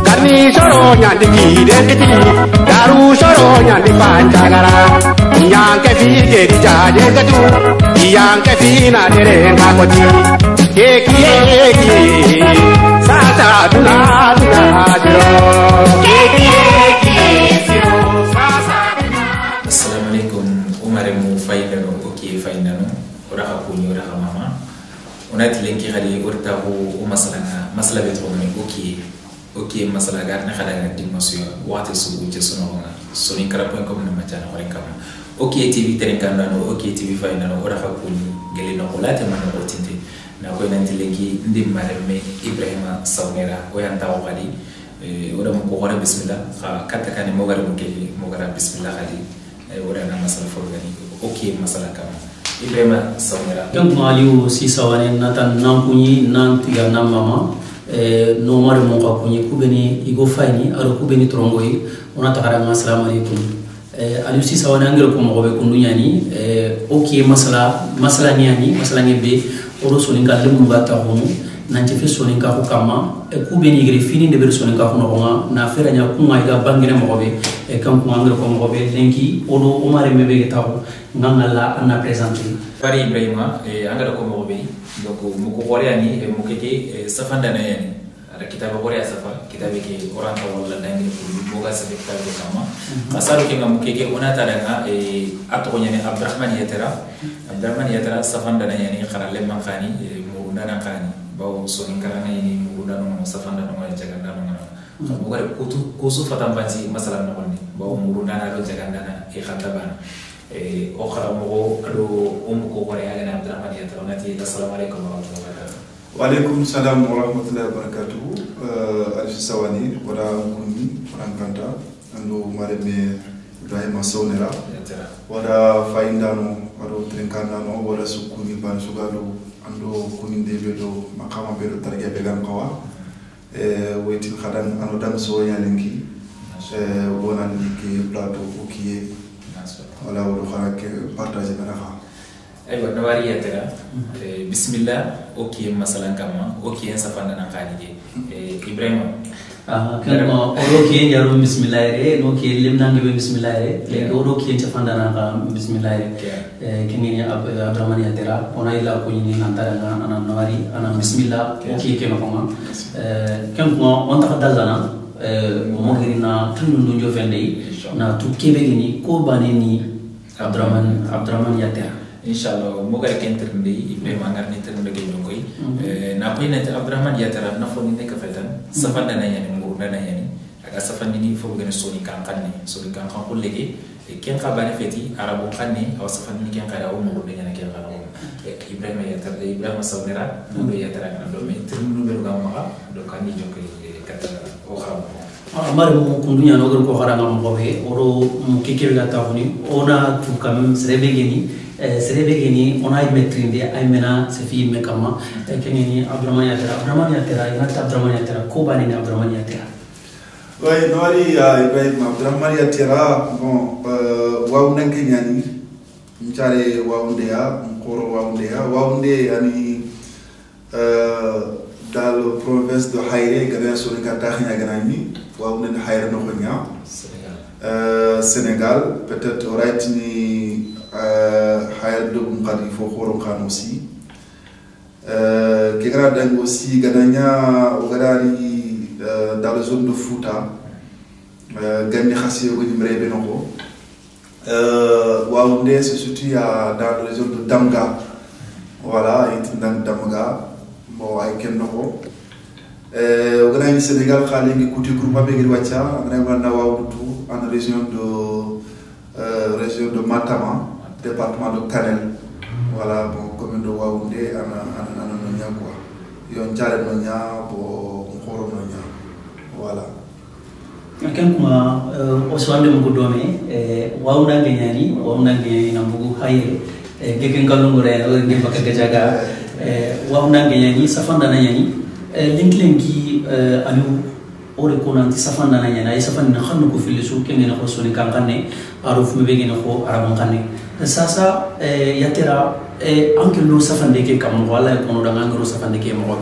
Karni soro nyandi kiti daru soro nyandi panjagara yang kefi kedi jaje ketu yang kefi na dere ngakoti keki sasa duna jiro keki sasa. Assalamualaikum, umaremu faidano oki faidano ora hakuni ora mama onati lenki hali urtahu masala beto oki masala garna khada dimasio wate su jesuna soni karapo comme na machana ore kama oki tv terenkanda no oki tv faidano ora hakuni gelino olate mano otinte na ko nanti lenki ndim mareme Ibrahima Saunera o yanta o khali ora mo ko ora bismillah kata kan mo gara mo gara bismillah khali ora na masala forgani oki masala kama Ibrahima Saunera kan maliu si sawane natan nampuni nan tiga nam mama no mare mo ka kunyi kubeni igo fayni aro kubeni trongoyi ona takara assalamu alaikum aliu si sawane angel ko mo be kundunya ni oki masala ni ani masala ngebe oro soninga lemu bata hono nanti fe soninga ko kama kubeni igre fini de ber soninga ko no na fera nya kuma iga bangire mo be kan ko angel ko mo be lenki odo o mare mebe taw ngangala ana présenter Fari Ibrahima angara ko mo be donc mo ko ani mo keke safanda na yani ara kitaba gore safa kitabe ke oranta wala dangi ko mo ga sabe kitabe kama asaru ke ngam keke onata daga ato nyane Abdurrahman Yatara safanda na yani khara lemman khani mo ndana khani bawo so ngara na yani mo ndana no safanda no jaga ndana no mo gore ko su fatambanti masala no ni bawo mo ndana do jaga ndana khata bana o khara mo ado ko gore aga na Abdurrahman Yatara nati assalamu alaikum wa rahmatullahi wa barakatuh. Wa alaikum salam wa rahmatullahi wa barakatuh. Alfi sawani wala kunni rankanta ando mareme Ibrahima Saunera wala faindano wala trinkandano wala sukuni ban sugalo ando kuni debedo makama bedo targa began qawa wetin khadan ando dam so yalenki wona liki plateau okiye wala wala kharake partager banaha aywa nawari Yatara bismillah oki masalan kama oki safanda na khadije Ibrahima kan mo oki yaro bismillah re no ki limna ngi bismillah re le oro ki safanda na ka bismillah re kini Abdurrahman Yatara ona ila ko ni nantara na ana nawari ana bismillah oki ke no kama kan mo on ta dalana mo girina tunu ndo fende na tu kebe ni ko baneni Abdurrahman Yatara inshallah mo gara kentirnde Ibrahima ngarni tirnde ke nyokoy na payna Abdurrahman Yatara na fo ni ka fetan safanda na yani muruna na yani aga safandi ni fo gene soni kan ko legi ken khabane feti arabo kanni aw safandi ken khara o muruna yana ken khara Ibrahima Saunera no Yatara na do me tirndu be ngam do kan ni jokoy kata o khara amare mo kundunya no ko haranga mo be oro mo kikir ga tawni ona tu kam serebe geni ona metrinde ay mena sefi me kama keneni Abdurrahman Yatara ina Abdurrahman Yatara ko bani ni Abdurrahman Yatara ouais noari Ibrahim Abdurrahman Yatara bon wawnde kenyani mchare wawndea mkoro wawnde yani dans le province de Haïré gana so ni kata khanya gana ni wawnde Haïré no khonya Sénégal peut-être right ni hayal dum qadi fo khoro kan aussi qui gradang aussi gananya o gadari dans la zone de Fouta gagné khassi ko ni mrebe noko waounde se situe dans la région de Damga voilà et dans Damga mo ay ken noko o gadani Sénégal khale ngi kuti groupe be gir wacha na waoudou en région de Matama département de Kanel voilà bon commune de Waoundé ana no nya quoi yon jare no nya bo ngoro no nya voilà kan kuma o swande mo godome Waounda ngeni na mbugu hayre gegen kalungure o ngi bakka gajaga Waounda ngeni safanda na nyani linklenki anu ore konanti safanda na nyana safanda na xamnu ko filisu kengi na ko soni kankanne aruf me begene ko araban kanne sasa Yatara anke lo safande ke kam wala ko da ngangro safande ke mo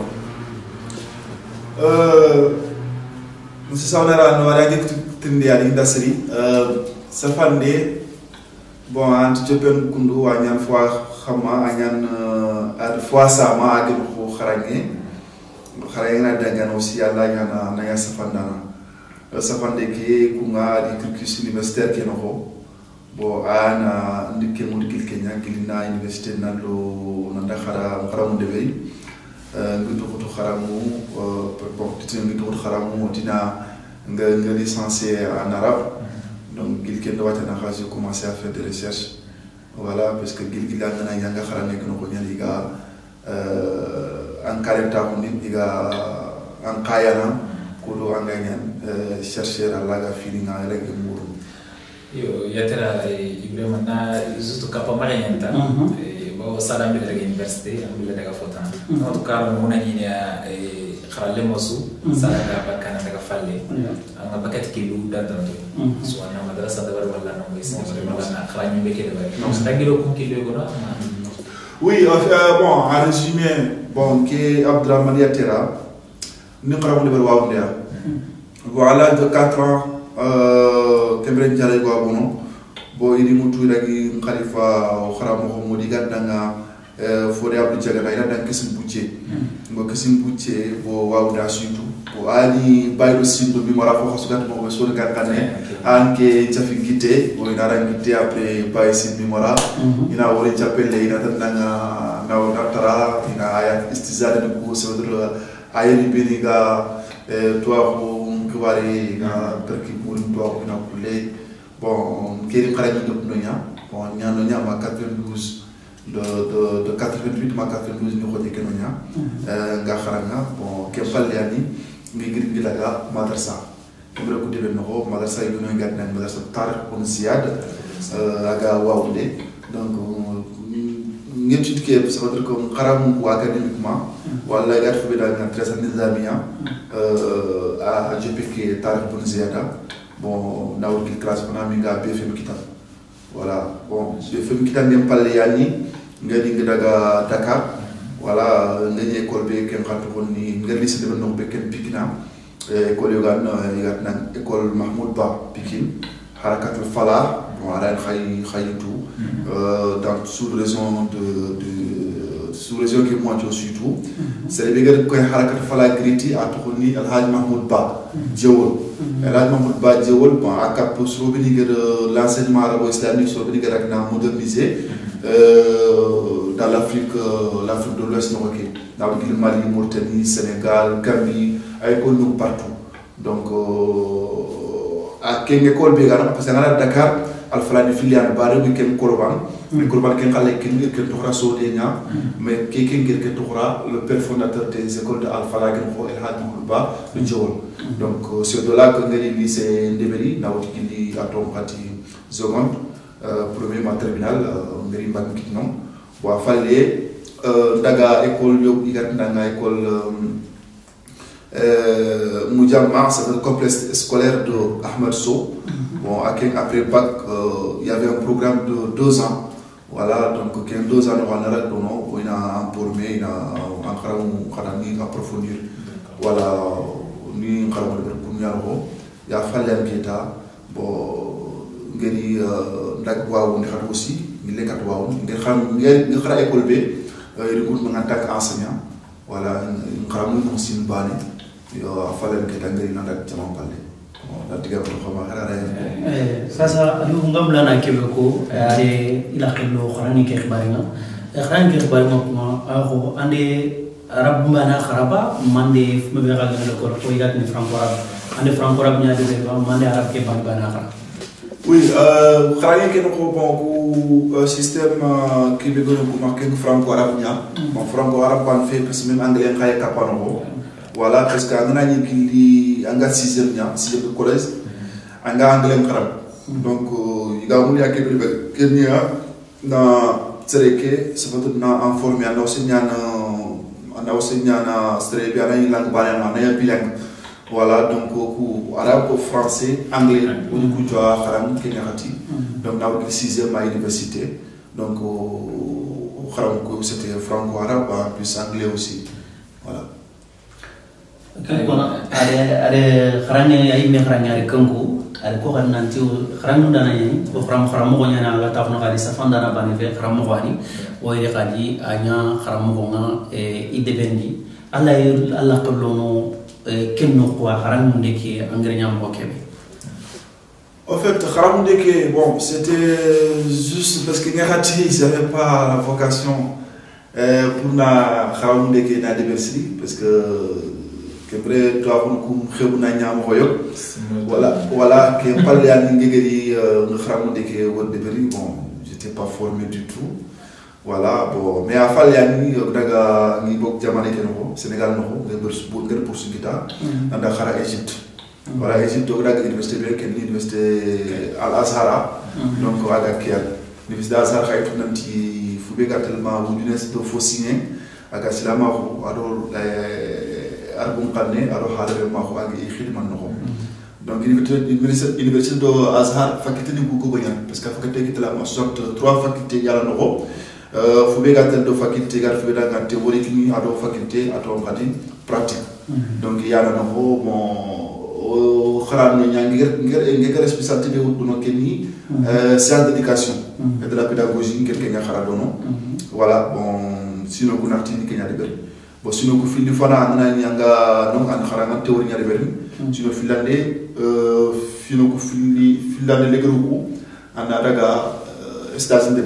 monsieur Sawnera no wala dik tindi ali indasri safande bon anti jopen kundu wa ñan fois xama ñan ad fois sama adi ko xaragne na dangano aussi yalla ñana na ya safandana safande ke kunga di cursus universitaire ke no bo ana ndikke mo dikil Kenya gilina université nalo nanda xaramu debey ngi to xaramu bon titin ngi to xaramu dina nga licencié en arabe donc gil ken do watana j'ai commencé à faire des recherches voilà parce que gil gila ngana yanga xarane ko ko ñali ga en caractère ko nit diga en kayana ko do anga ñan chercher à la ga filinga rek muru yo yatera ibrahima na juste kapa marienta bo salam bi rek université am bi daga fotan en tout cas mo na ni xaralle mosu salaga bakana daga falle anga bakati kilu dantanto so na madrasa da wala no ngi sama wala na xarañu be ke de bari donc dagiro ko kilo go na oui bon en résumé bon que Abdrahmane Yatera ni xaramu de wa wondia voilà de 4 ans kembre jare go abono bo idi mutu dagi khalifa xaramu ko modi gadanga fode abdu jaga ina dan kesim bucce ngo kesim bucce bo wawda suitu bo ali baydo sindo bi mara ko xasugat mo so de garkane anke jafingite bo ina rangite après bay sin bi mara ina wori chapelle ina tan na tara ina aya istizade ko so de ayeli biniga to ko kwari na perki pour to ina kule bon keri xarañu do nonya bon ñano ñama 92 de 88 ma 92 ni xodi kenonya nga xaranga bon ke palyani mi gir gilaga madrasa kebra ko debe no madrasa yu no ngat nan madrasa tarikh on ziyad aga wawde donc ngeti ke ça veut dire que xaram ko académiquement wala gat fu bida ngat tresa nizamia a jpk tarikh on ziyada bon nawul ki classe on a mi nga bfm kitab voilà bon bfm kitab dem palyani ngadi daga Dakar voilà ngani école be ken xatu ko ni ngadi lycée de no be ken Pikina école yogan yatna école Mahmoud Ba Pikine harakatul Falah bon ala khaytu dans sous-région de sous-région qui moi surtout c'est le bégal ko harakatul Falah griti a to ni Al Hadj Mahmoud Ba Djewol Al Hadj Mahmoud Ba Djewol bon akap so be ni l'enseignement arabo-islamique so be ni na moderniser dans l'Afrique de l'Ouest nord-ouest, dans le Mali, Mauritanie, Sénégal, Gambie, avec nous partout. Donc, à quelle école parce que à Dakar, Al-Falani filiale barre oui quel Korban, le Korban qui est quel toura sodenia, mais qui est toura le père fondateur des écoles de Al-Falani El Hadj Mahmoud le Djewol. Donc, c'est de là que nous lycée Ndebeli, nous avons à ton parti seconde. Premier ma terminal ngari mbak kitnom bo falle daga école yo igat daga école Moujamma, c'est le complexe scolaire de Ahmed Sow. Bon après bac il y avait un programme de 2 ans, voilà, donc 2 ans on a formé, on a approfondir, voilà, ni il y a fallu un bon ngeri ndak waaw ndi xat aussi ni lekat waaw ngir xam ngir xara école B recrutement en tant qu'enseignant voilà ngaramu mo sin bani yo afalen ke ngeri nandak jama palle la diga ko xama xara sasa ayu ngam lana kebe ko ade ila xello xarani ke xibarina xarani ke xibarina ko ako ande arab bana kharaba mande fuma be gal ko ko igat ni franco arab ande franco arab nya de mande arab ke bana khara. Oui, xarani ke no bon système qui be gono ko marqué franco arabe nya bon franco arabe ban fait parce même anglais xay kapano voilà parce que ngana ni kili anga 6e nya 6e collège anga anglais xaram donc iga mu ya ke be kenya na sereke sabato na en formé na enseignant na strebe ana langue bana na ya bilingue. Voilà, donc au arabe, français, anglais, au coup de haram, kenyati. Donc, nous avons 6e à l'université. Donc, c'était franco-arabe, en plus anglais aussi. Voilà. Ada kharangnya ay me kharangnya ada kanku ada ko kan nanti kharang dana ni ko kharam mo nya na la ta ko kali safan dana bani fe kharam mo wani o ide kali anya kharam mo nga ide bendi Allah qablono kenno ko kharang munde ki angre nyam ko kebe. En fait, kharam munde bon, c'était juste parce que Ngati ils n'avaient pas la vocation pour na kharam munde ki na diversité parce que après toi on kum xewna ñam xoyo voilà que parler à ngegeri xaram de que won de beri bon j'étais pas formé du tout voilà bon mais à falli ani daga ni bok jamane ke no Sénégal no ngeur pour su guitar anda xara Égypte voilà Égypte daga université be ken université Al Azhar donc aga kial université Al Azhar xaytu nanti fu be gatelma bu université fo signé aga silama ado arbon qanne aro halabe ma ko agi khidman no donc université do Azhar faculté ni ko goñan parce que faculté ki tala ma sorte 3 facultés yala no fu be gatel do faculté gar fu be da ngate théorique ni ado faculté ato ngati pratique donc yala no bon xaran no ñangi ngir responsabilité de no kenni sciences d'éducation et de la pédagogie quelque nga xara dono voilà bon sinon ko narti ni kenya de bari bon sinon ko fili fana nana nyanga non an xaranga théorie ñari bari sinon filande fino ko filande legru ko anda daga stage de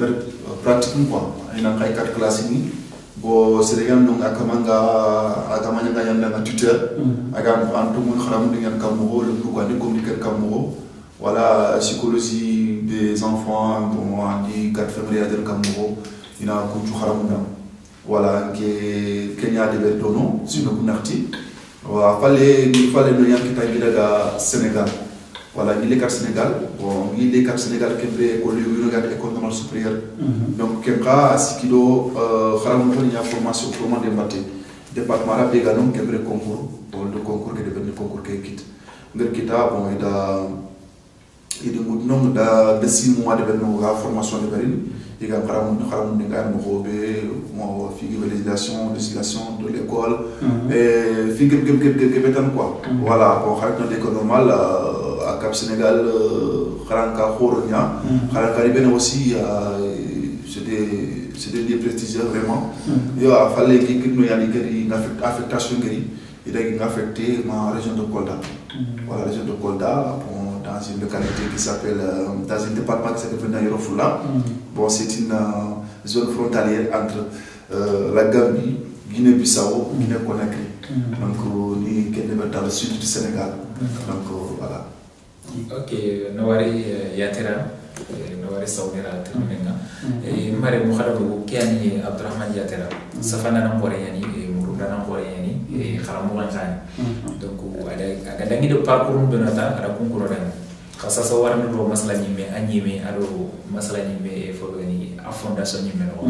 pratique quoi ina kay 4 classes ni bo Sénégal non akamanga akamanya ngayanda na tuteur aga antu mun xaram di ngam kammo le ko andi communiquer kammo voilà psychologie des enfants bon andi 4 février del kammo ina ko ju xaram voilà que Kenya de Bertono sur le Narti voilà fallait nous yanki tangi daga Sénégal voilà il est Sénégal bon il est Sénégal qui est école école normale supérieure donc Kemka asikilo kharam ko nya formation comment débattre département arabe également qui est concours bon le concours qui est devenu concours qui quitte ngir kita bon il de nom de 6 mois de formation de Berlin il y a mo figure législation de l'école et figure quoi voilà pour faire l'école normale à Cap Sénégal Kharanka Khoronia Kharanka Libéna aussi c'était des prestigieux vraiment il a fallu que nous y ait une affectation il a une affecté ma région de Kolda voilà région de Kolda dans une localité qui s'appelle dans un département qui s'appelle Nairofula. Bon, c'est une zone frontalière entre la Gambie, Guinée-Bissau, Guinée-Conakry. Donc, ni dans le sud du Sénégal. Donc, voilà. Ok, Nawari Yatera, Nawari Saunera, Terminga. Et Mare Mokhadou, Kiani Abdurrahman Yatera, Safana Namboreyani, et Muruna Namboreyani, et Kharamouran Khan. Donc, ada dangi do parcours do nata ada concours dan khasa so waran do masala nyime anyime ado masala nyime fo ni a fondation nyime no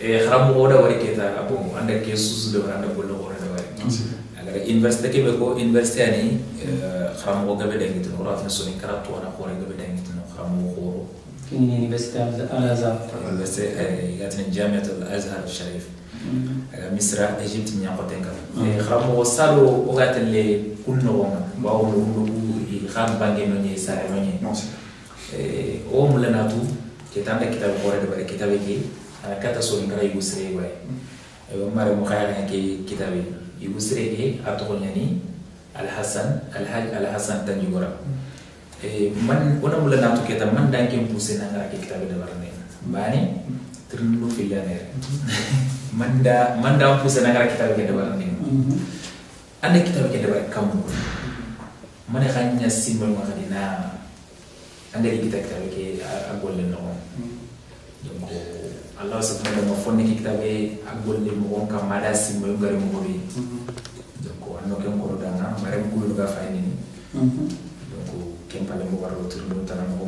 e kharam mo da wari keta abo anda ke susu do anda bollo ko da wari aga université ke be ko université ani kharam mo gabe dangi to ora tan so ni karatu ana ko gabe dangi to kharam mo ko kini université Al Azhar université yatni jamiat Al Azhar Sharif Misr Égypte nyakotenga khamo salo ogatele kunno wonga bawo lu kham bangi no ni sare no ni o mulanatu ketanda kitab ko de bare kitab ki kata so ngara yusre way mare mo khaya ke kitab yusre ke atoko nyani Al Hassan Tanjigora man ona mulanatu ketam man danke pousse na ngara ke kitab de barne bani trinu filane manda pousse na ngara kitab ke de barne ande kitab ke de bare kamu mana khanya simol ma khadina ande kitab ke agolle no donc Allah subhanahu wa ta'ala fonni kitab ke agolle mo ka mada simol ngare mo bi donc anno ke ko dana mare ko lu ga fayni donc kempale mo waro trinu tan mo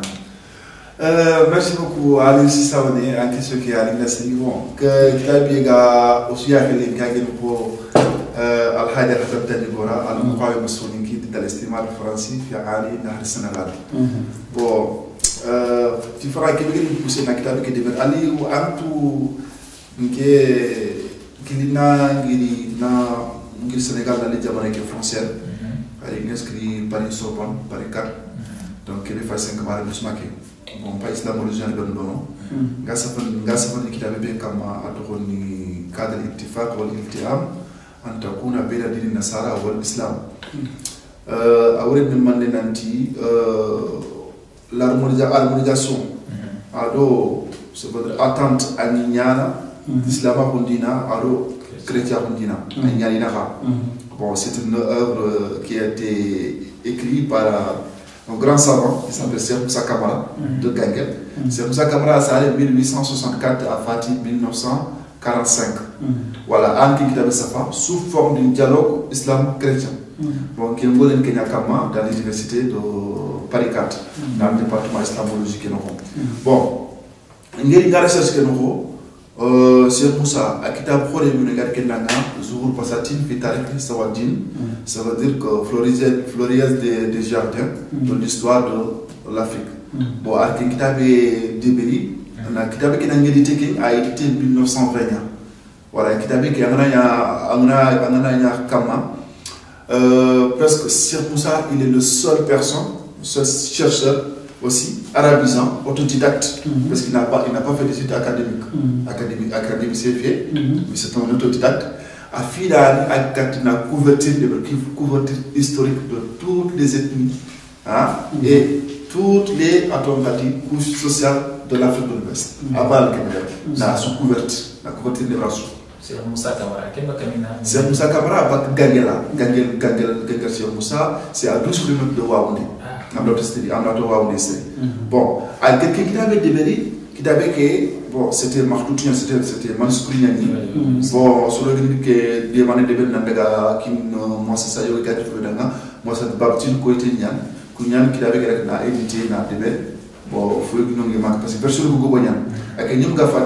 merci beaucoup Ali Sawane en question qui a l'investi bon que Kitabiga aussi a fait les gags pour Al-Hadi Hassan Tanjigora al-Muqawim Mussolini dans l'estimable français في عالي نهر السنغال bon fi fara ke begin poussé na kitabe ke deber ali antu nke kilina ngiri na ngir Sénégal dans les diamants qui français avec inscrit Paris Sorbonne Paris 4 donc il fait 5 mal plus marqué bon pas islamologie en bon non ngasafan kitabe be kama adoni cadre ittifaq wal iltiham an takuna bayna din nasara wal islam awre min mande nanti l'harmonisation ado c'est votre attente aninyana islama kundina ado chrétien kundina aninyana bon c'est une œuvre qui a été écrite par un grand savant qui s'appelle Cheikh Moussa Camara de Ganguel. Cheikh Moussa Camara ça allait 1864 à Fatih 1945. Voilà, Anki Kitabe Safa sous forme d'un dialogue islam-chrétien. Bon, qui est un Kenya Kama dans l'université de Paris 4, dans le département islamologique. Bon, il y a une recherche que nous Cheikh Moussa a kitab xolé ñu ne gar kenanga zuhur pasatin fi tarikh sawadin ça veut dire que floriès des jardins de l'histoire de l'Afrique bon ak kitab deberi na kitab ki na ngedi teki a été 1920 voilà kitab ki angana kama presque Cheikh Moussa il est le seul chercheur aussi arabisant, autodidacte, parce qu'il n'a pas fait d'études académiques c'est fait, mais c'est un autodidacte. A fil à couverture historique de toutes les ethnies et toutes les couches sociales de l'Afrique de l'Ouest. Avant le Cameroun, la couverture des races. C'est Moussa Camara. C'est Moussa Camara, Ganguel, Cheikh Moussa, c'est à 12 km de Waoundé. Bon, à quelqu'un qui avait développé, qui avait que, bon, c'était Martoutien, c'était manuscrit. Bon, sur le groupe qui demandait de venir qui moi c'est ça, il y a quatre fois moi c'est Babtine Koitinian, Kunyan qui avait édité dans le début. Bon, il faut que nous ayons parce que version de Google, avec une gaffe à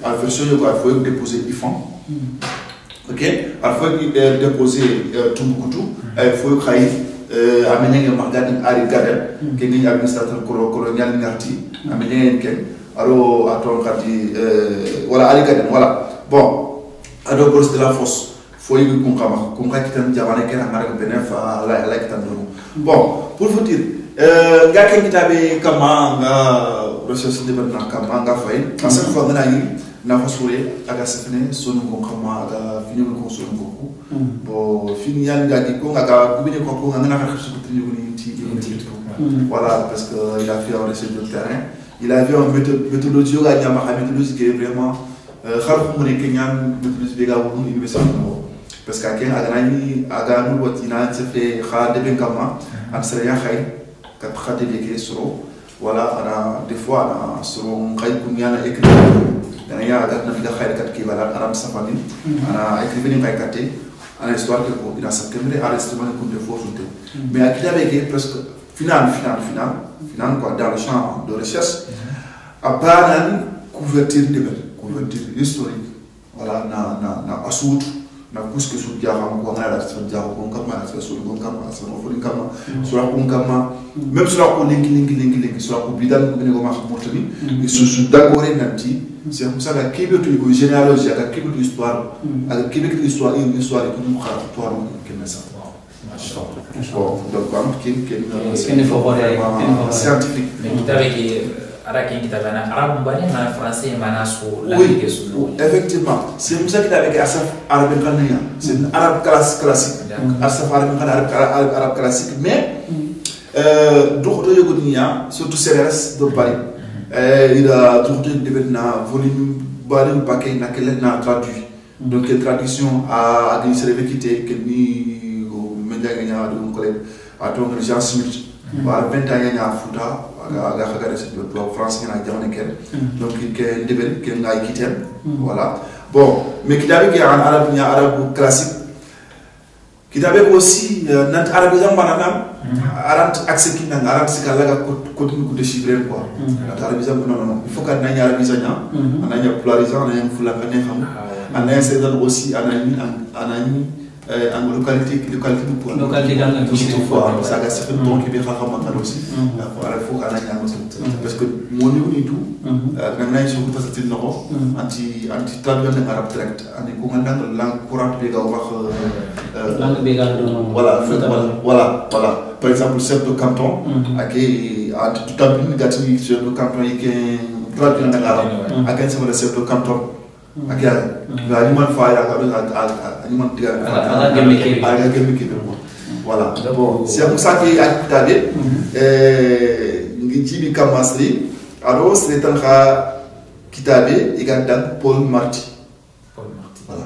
la version il faut déposer IFAN. Ok, il faut déposer Tombouctou, il faut créer. Amener un magasin à regarder, qui est un administrateur colonial Ngarti, amener un ken, alors à ton quartier, voilà, à regarder, voilà. Bon, alors pour de la fosse, faut y aller qu'on va quitter un diamant qui est un marque bénéf à la quitter bon, pour vous dire, gars qui t'avait comme un recherche de bonne campagne, gars fait, à chaque fois qu'on a eu, n'a pas souri, à la semaine, son nom comme à finir le consomme beaucoup. Bon, finir gars qui à la combine qu'on a voilà, parce qu'il a fait un recherche de terrain. Il avait une méthodologie qui est vraiment parce qu'à quel agani aganu watina se fait khade kama amsaya khay kat khade beke soro voilà ana des fois ana soro khay kunyana écrit dana ya agat na biga khay kat ki wala aram safani ana écrivain ni kay katé ana histoire que il a septembre arrêtement comme des fois mais à qui avec presque final quoi dans le champ de recherche à part une couverture historique voilà na assout na kuske su jaram ko ngala su jaram ko kama su kama su kama su kama même sur la ko link sur la ko bidan ko ne ko ma xamotani su dagore nanti c'est comme ça que kibetu ko généalogie ka kibetu histoire ak kibetu histoire ko mu xara histoire ko na sa bon donc scientifique mais qui avec arakin kita bana arab bani na français mana so la oui effectivement c'est comme ça qu'il avait asaf arabe kanaya c'est un arabe classique asaf arabe classique mais docteur yogonia surtout CRS de Paris il a docteur devenant volume bari paquet na quelle na traduit donc une traduction à des services que ni au média gagna de mon collègue à ton Jean Smith voilà 20 ans il y a Fouta aga khagara c'est le français na jamane ken donc il est débel ken ngay kitem voilà bon mais kitabe qui en arabe classique kitabe aussi nant arabe zam bananam arant accès qui nang arant sikala ko déchiffrer quoi nant arabe zam non il faut que nanya arabe zanya ananya polarisant ananya fula kané xam ananya c'est aussi anani en localité du point. Localité dans la ça a aussi. Il faut qu'on ait un parce que mon niveau et tout maintenant ils sont pas sortis de anti traduire en arabe direct ani ko ngana langue courante bi ga wax langue bi ga voilà par exemple chef de canton ak tout à fait gati chef de canton yi ke traduire en arabe ak en chef de canton ak ya ga man fa ya ani man diga ala gemi ke voilà bon c'est pour ça que akitabe ngi jibi kamasri alors c'est un cas kitabe igantan Paul Marty voilà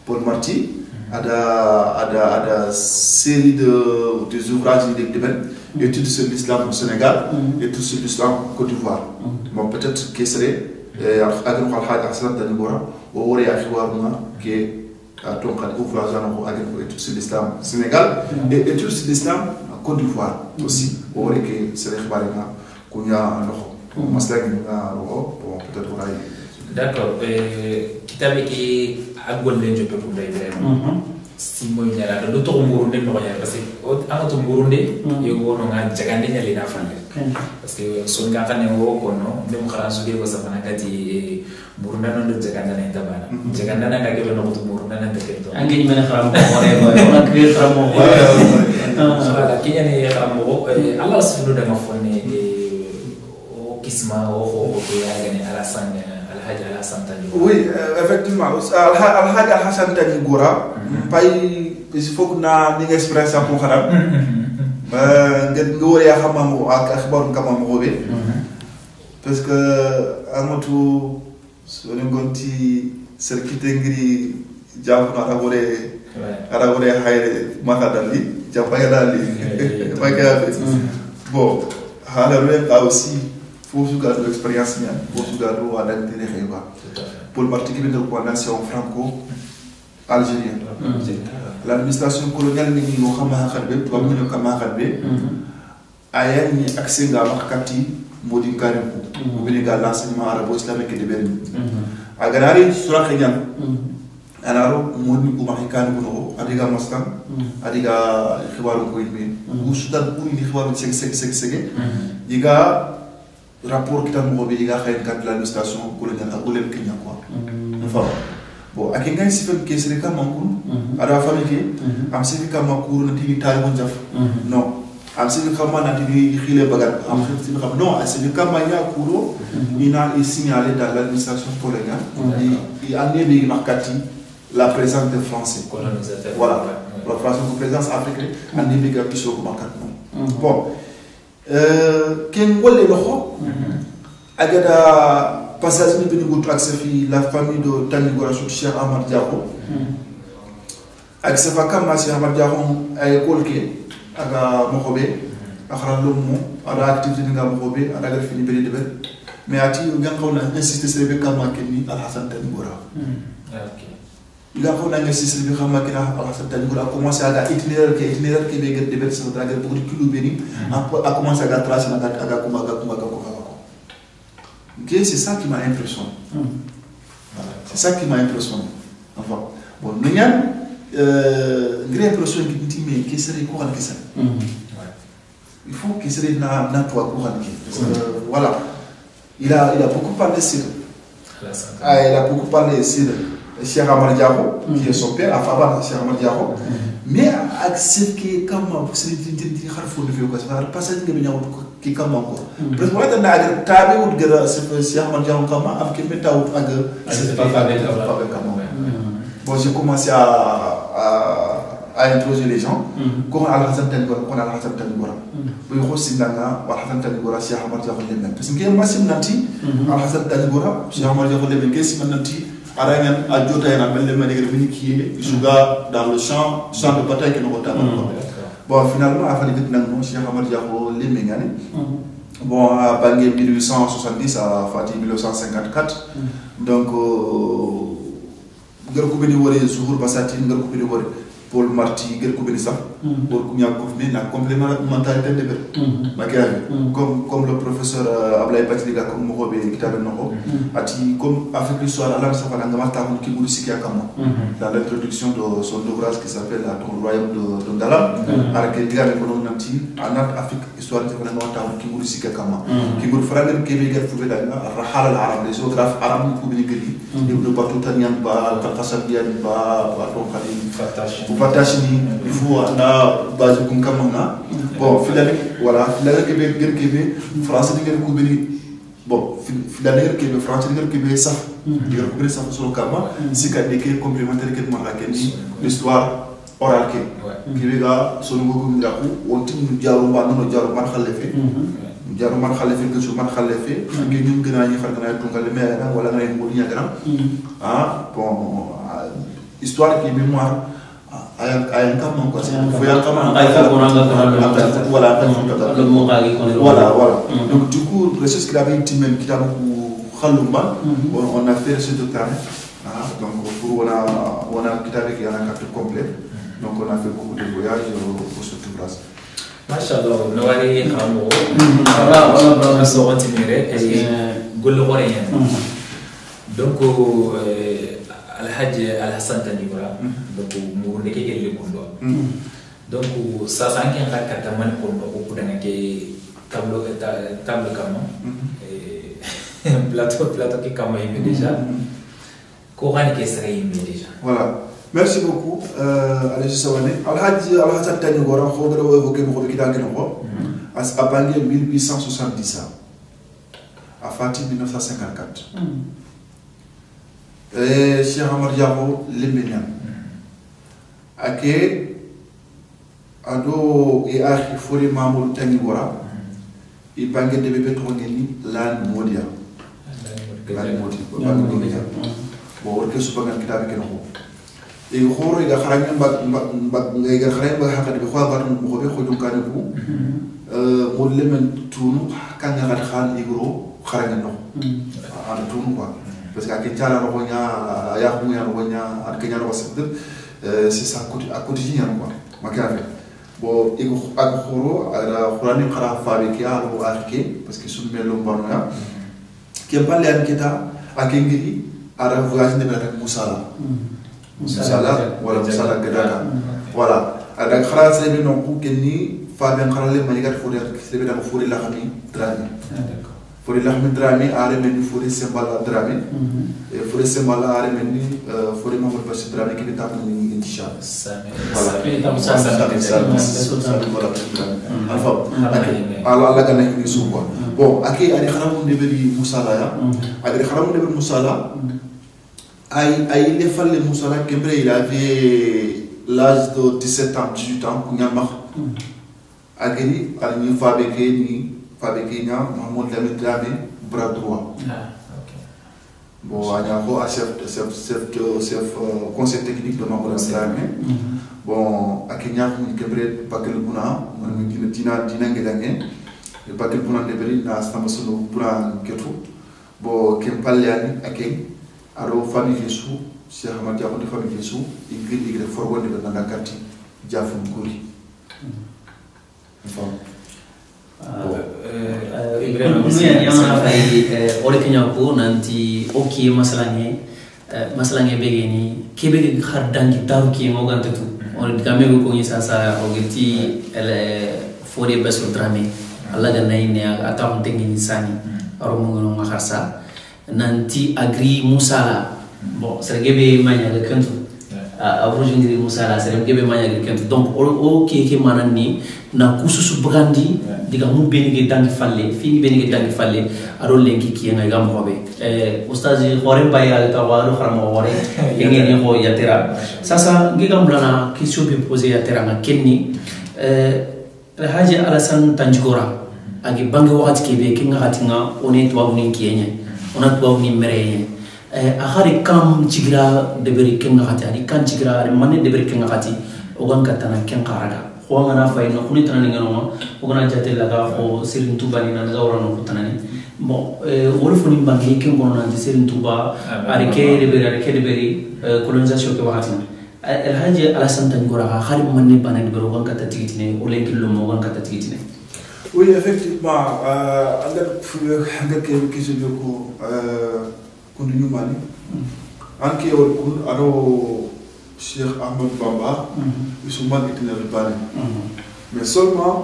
Paul Marty ada série des ouvrages de études sur l'islam au Sénégal et études sur l'islam en Côte d'Ivoire bon peut-être que serait agan khal haja aslan tan bora o wori akhwaruna ke donc ouvrage en études sur l'islam au Sénégal et études sur l'islam en Côte d'Ivoire aussi o wori que serait khbarina kunya loxo maslak nga loxo bon peut-être wala d'accord kitabe ki agol len joto dum day vraiment si moy nyala do to ngurunde no ya parce que amato ngurunde yego no nga jagande nyali na fande parce que son ga xane wo ko no dem kharansu de ko safana kati murunda no do jaganda na tabana jaganda na ga no to murunda na de to angi ni mena kharam ko ore ko ona kre kharam ko sala kinya ne kharam ko Allah subhanahu da mafone kisma o ya gane Alassane Alhaji Alassane Tani. Oui, effectivement. Alhaji Alassane Tani Gora, il faut que na ni express pour xaram. Ngeen nga wori xamam ak akhbar kamam robe. Parce que amatu so ngonti circuit ngiri jafu na ara wore hayre makadali japayadali. Bon, alors là aussi faut se garder l'expérience bien faut se garder à l'intérêt quoi pour le parti qui vient de la nation franco-algérienne l'administration coloniale ni ngo xama xalbe to am ñu kama xalbe aya ni accès ga makati modi kariku bu bini ga l'enseignement arabo-islamique de Berlin agarari sura xeñan anaro modi ko mahikan bu no adiga mastan adiga xibaru ko yimi bu sudan bu ni xibaru seg diga rapport kita mo be diga xey kat l'administration coloniale ak golem Kenya quoi enfin bon ak ngay sifel ke sere kam mankun ada famille ke am sifi kam makur na tini tal mo jaf non am sifi kam na tini xile bagat am sifi kam non am sifi kam ya kuro ina est signalé dans l'administration coloniale et ande be markati la présence des français colonisateurs voilà la présence africaine ande be ga piso ko markat bon ken wolle loxo agada passage ni beni gout accès fi la famille de Tani Gora sur Cheikh Ahmad Diakho accès fa kam ma Cheikh Ahmad Diakho ay kolke aga moxobe akhara lomu ada activité nga moxobe ada ga fini beni debe mais ati nga xawna insister sebe kam ma kenni Al Hassan Tani Gora ok il a xawna insister bi xam ma kenni Al Hassan Tani Gora commencé à itinéraire ke be ga debe sa da ga beaucoup de kilo beni a commencé à tracer aga kuma okay, c'est ça qui m'a impressionné. Voilà, c'est ça qui m'a impressionné. Enfin, bon, nous y a une impression qui me dit mais qu'est-ce que c'est quoi que ça? Il faut que c'est na toi quoi parce que voilà, il a beaucoup parlé sur il a beaucoup parlé sur Cheikh Ahmad Diakho qui est son père, Afaba Cheikh Ahmad Diakho. Mais accepte que comme c'est dit harfo de faire quoi ça pas ça que bien qui comme encore parce que voilà na tabe ou de Cheikh Ahmad Diakho comme am que meta ou c'est pas avec bon j'ai commencé à interroger les gens comment Al Hassan Tani Gora qu'on Al Hassan Tani Gora bu xol sinanga Al Hassan Tani Gora Cheikh Ahmad Diakho le même parce que ma simnanti Al Hassan Tani Gora Cheikh Ahmad Diakho le même que simnanti Arangan a jota yana belle manière de qui Isuga dans le champ de bataille que nous avons. Bon, finalement, à Fali Vietnam, Cheikh Ahmad Diakho les Mengani. Bon, à Bangé 1870 à Fatih 1954. Donc, Garkoubeni Wore, Souhour Bassati, Garkoubeni Wore, Paul Marty gel ko beni sax pour ku ñak ko fi na complémentarité de Machiavelli comme le professeur Ablaye Batliga comme mo xobe kitab nako ati comme Afrique l'histoire ala sa fala ngama tamul ki bulu sikia kama dans l'introduction de son ouvrage qui s'appelle Le royaume de Dalam avec diga ko non nanti anat Afrique histoire de fala ngama tamul ki bulu sikia kama ki bulu franger ke be gar fube dal rahal al arab les géographes arabes ko beni geli de batutanian ba Qasabian ba to khadim fatashini il faut na base kun kamana bon filale voilà filale ke be gar ke be français diga ko beni bon filale ke be français diga ke be sax diga ko beni sax solo kama sika deke complémentaire ke ma rakeni l'histoire orale ke be ga solo go ngira ko wonti mu jaru ba no jaru man khalefe jaru man khalefe ke man khalefe ke ñu gëna ñi xar gëna tungal me wala nga mo ñi gëna bon histoire qui mémoire ay kam ko faut ya kam ay fa ko nga voilà le mo xali ko voilà donc du coup recherche qu'il avait été même kitab ko khalumba on a fait ce doctorat donc pour on a kitab qui a un capture complet donc on a fait beaucoup de voyages pour ce ouvrage machallah no wari xamo ala so continuer et gol gore donc Alhaji Alhassan Tanigura donc mu ndeke gelle kundo donc sa sanken kata man kundo ko kudanga ke tableau kama plateau qui kama yimbe déjà ko gani ke sere yimbe déjà voilà merci beaucoup Alhaji Sawane Alhaji Alhassan Tanigura ko do évoquer mo ko kidangi no as abange 1870 à Fatih 1954 Cheikh Amar Diabo Lemenian ake ado e akhi fori Mamoudou Tanigora i bange de bebe tongeni lan modia bo worke subangan kitabe ken ko e khoro e ga kharanya mbag ngay ga kharanya ba hakati be khwa batun mo be khojum kan bu mo lemen tunu kan nga khan igro kharanya no ana tunu quoi parce que akitala no nya ya khu nya no nya akenya no wasd c'est ça à quotidien quoi makave bo igo ak khoro ala qurani qara fabi ki alu arke parce que sun melo barna ki balle an kita akengiri ara voyage de avec musala wala musala gadaka voilà ada khara sebe no ku kenni fabi an khara le manigat fori sebe da fori la khami drami fori lahmi drami are men fori sembala drami e fori sembala are men fori Mamadou Bachir drami ki ta ni inshallah voilà ala kana ni suwa bon aki ari kharamu de beri musala ya ari kharamu de beri musala ay le falle musala kembre il avait l'âge de 17 ans 18 ans kunyama agri ali ni fabriquer ni fabriquer Mahmoud Lamine Dramé bras droit bon anya ko chef conseil technique de Mahmoud Dramé bon akinya ni kebre pakel buna man mi dina ngedange e pakel buna de beri na sama solo buna ketu bo kempaliani aken aro famille su Cheikh Ahmad Diabo de famille su igri de forward de na kati jafum guri Ibrahim yang fay ore kenya ko nanti oki masalange begeni kebe khar dangi taw ki mo gante tu on game ko ni sasa ogeti ele fori beso drame alla ga nay ne atam tengi ni sani aro mo ngono kharsa nanti agri musala bon sergebe manya ga kantu abrojingiri musala sergebe manya ga kantu donc o ki manani na kususu brandi diga mu benige dangi falle fini benige dangi falle aro lenki ki nga gam hobe ustazi hore bayal tawaru kharamo hore ngene ho yatera sasa ngigam lana question bi poser yatera nga kenni Alhaji Alassane Tanigora agi bangi wakati kebe kinga hatinga one to abuni kiyenye ona to abuni mereye ahari kam chigira deberi kinga hati ari kan chigira manne deberi kinga hati ogan katana ken qaraga ko ngana fay no kuni tanani ngano ko gana jatela ga ko Serigne Touba ni na gawra no tanani bon wol foni bangi ken bono na Serigne Touba ari ke deberi colonisation ke wakati el haji ala santan gora khari manne banen bero wan kata tigitine o len killo mo wan kata tigitine. Oui, effectivement, anga ke je ko continue mali anke o aro Cheikh Ahmed Bamba Ousmane itinéraire bane mais seulement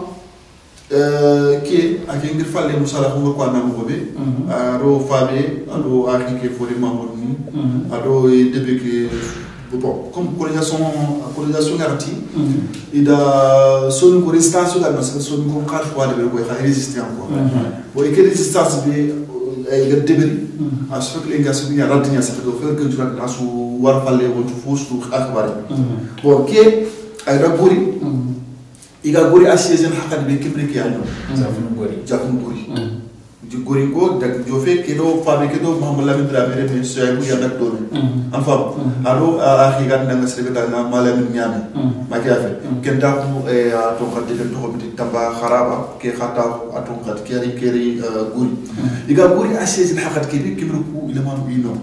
qui a ngir falle musala ko ko na mo be aro fabe ado akhi ke fori mamour ni ado debe que bon comme colonisation garantie il a son résistance là parce que son ko quatre fois de ko résister encore bon et que résistance be ay deberi à ce que les gars sont bien radinya ça doit faire que tu vas su war falle wontu fustu akhbari bon qui ay raburi iga gori asiyezen hakad be kemre ki ando jafun gori di gori ko dak jofe kedo fabe kedo mahamud lamin dramere men soybu ya dak do am fam alo akhi gan na ngasrebe ta na malamin nyame ma ki afa ken ta ko to khadde to ko biti tamba kharaba ke khata aton khat keri gori iga gori asiyezen hakad ke be kemre ko ile man ino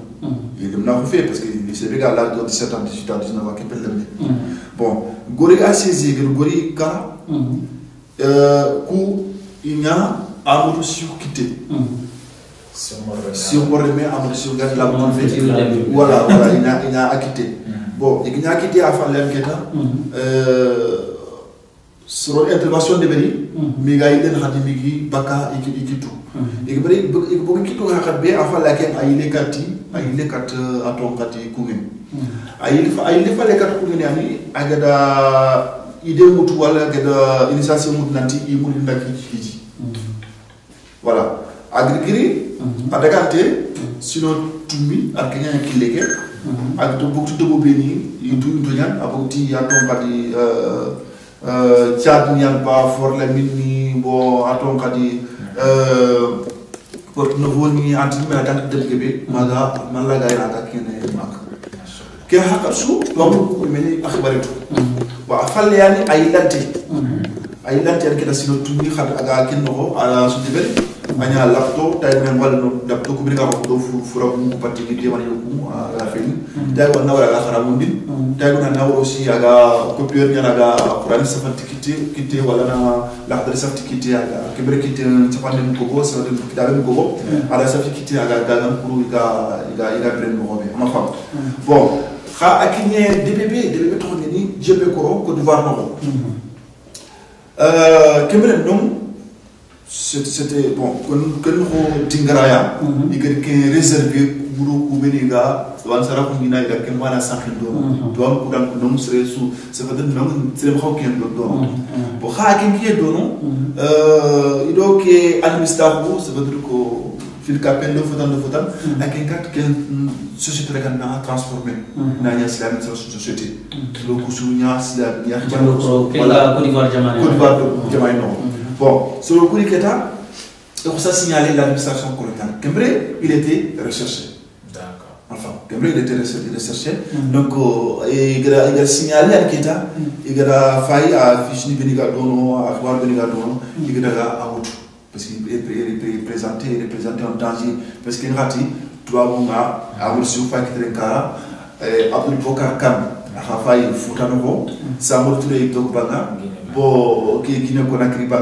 il na ko fait parce que c'est bégal là de 17 ans 18 ans 19 ans qui peut le bon gori assisi gori ka ku inya amadou surquité sur moreme amadou surgat la mon fait voilà il a acquitté bon il a acquitté à faire l'enquête sur intervention de beri mi ga iden khadimi gi baka ikitu ikbari ikbo kitu hakbe afa la ken ayile kati aton kati kumen ayile fa le kat kumen yani agada ide mutu wala agada initiation mutu nanti imu ndaki hiji voilà agrigiri adakante sino tumi akenya kileke ak to boktu dobo beni yitu nyan aboti aton kati Tchad nyan ba for la minni bo aton kadi pour nouveau ni anti mela tak del gebe maga mala gaira ka kene mak ke haka su do meni akhbaritu wa afal yani ay lante an keda sino tumi khat aga kinno ala su debel anya lapto tay men wala no lapto ko birga ko do fura ko patti ni de wala ko ala fini tay wala wala la khara mundin tay ko na aussi aga copieur nyana aga qur'an safati kité wala na la khadra safati kité aga kibre kité sapande ko go sa de kitabe ko go ala safati kité aga dagan pour iga pren mo be ma fam bon kha akinye DBB to ni jebe ko Côte d'Ivoire no kibre non c'était bon que nous tingaraya il que réservé pour kubeniga wan sara ko ngina ida ken wana sakin do ko dan ko non sere su se fa den non sere ko ken do bo ha ken ki do non ido ke administration se fa ko fil capel do fotan aken kat ken société kan na transformer na nya islam société lo ko sunya islam ya ko Côte d'Ivoire jamane non bon, sur le coup du Keta, on s'est signalé l'administration coloniale. Kembre, il était recherché. D'accord. Enfin, Kembre, il était recherché. Donc, il a signalé à Keta, il a failli à Fichni Benigadono, à Akhbar Benigadono, il a à Outou. Parce qu'il est représenté en danger. Parce qu'il a dit, toi, on a reçu Faï Kitrenkara, Abdul Bokar Khan, a failli Foutanovo, Samour Touré Dogbanga. Bon, qui ne connaît pas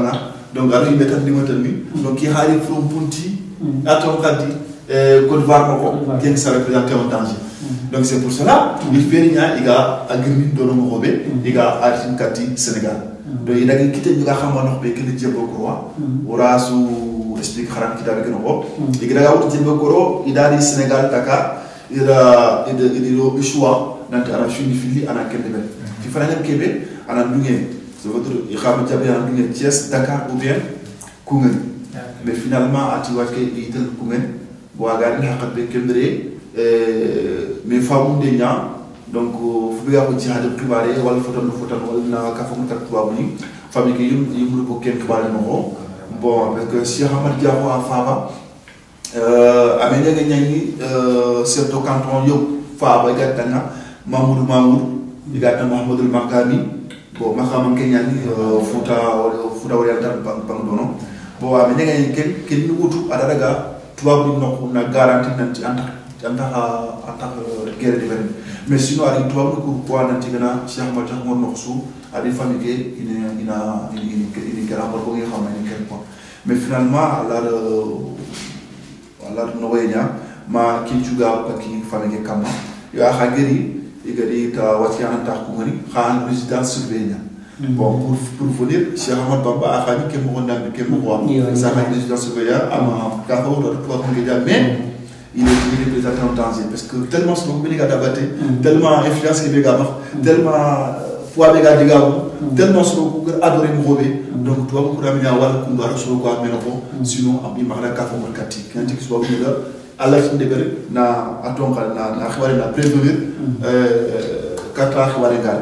donc alors il met un numéro donc il a des from punti attends kadi Côte d'Ivoire qui s'est représenté en danger donc c'est pour cela il fait il a agri do no robé il a artin kati Sénégal donc il a quitté ñu nga xamone be ken jebo ko ora su explique xaram kitabe ken ko il a wuti jebo ko il a di Sénégal Dakar il a le choix nanti ara fini fili ana ken be ci fa ngam kebe ana ndungé votre Ikham Diaby en ligne Thiès, Dakar ou bien Koungen. Mais finalement, à Tiwake, il était Koungen. Bon, à Gagné, à Katbe Kemdre, mais Famou Denya, donc, il faut que tu aies des privés, ou le photo, ou la Kafam Takouabni, famille qui est une bouquet Kibale Moro. Bon, avec si Hamad Diabo à Fava, Amélia Gagnani, surtout quand on y Fava, Gatana, Mamoudou, il y a Mahmoud El Makami. Bon, ma femme Kenya Fouta oriental Bandono. Bon, à Ménéga, quel nous adaraga, toi, nous avons garanti en tant que guerre de mais sinon ari toi ko ko nanti gana Cheikh Mata ngor no su ari famille ke ina kera ko ngi xamé ni ken ko mais finalement ala no waynya ma ki juga ki famille ke kama ya khageri igari ta watiana ta ko ngani khan résidence surveillée bon pour vous dire Cheikh Ahmad Bamba a khani ke mo ndam ke mo wa sa résidence surveillée ama ka ko do ko ngi mais il est présenté en danger parce que tellement ce que vous avez tellement influence que vous avez tellement foi que vous avez tellement ce que vous avez adoré donc toi vous avez avoir qu'on doit recevoir quoi mais non sinon abi marla ka fo markati quand tu sois venu là Allah fin de na atonga na khwari na prévenir kata khwari gal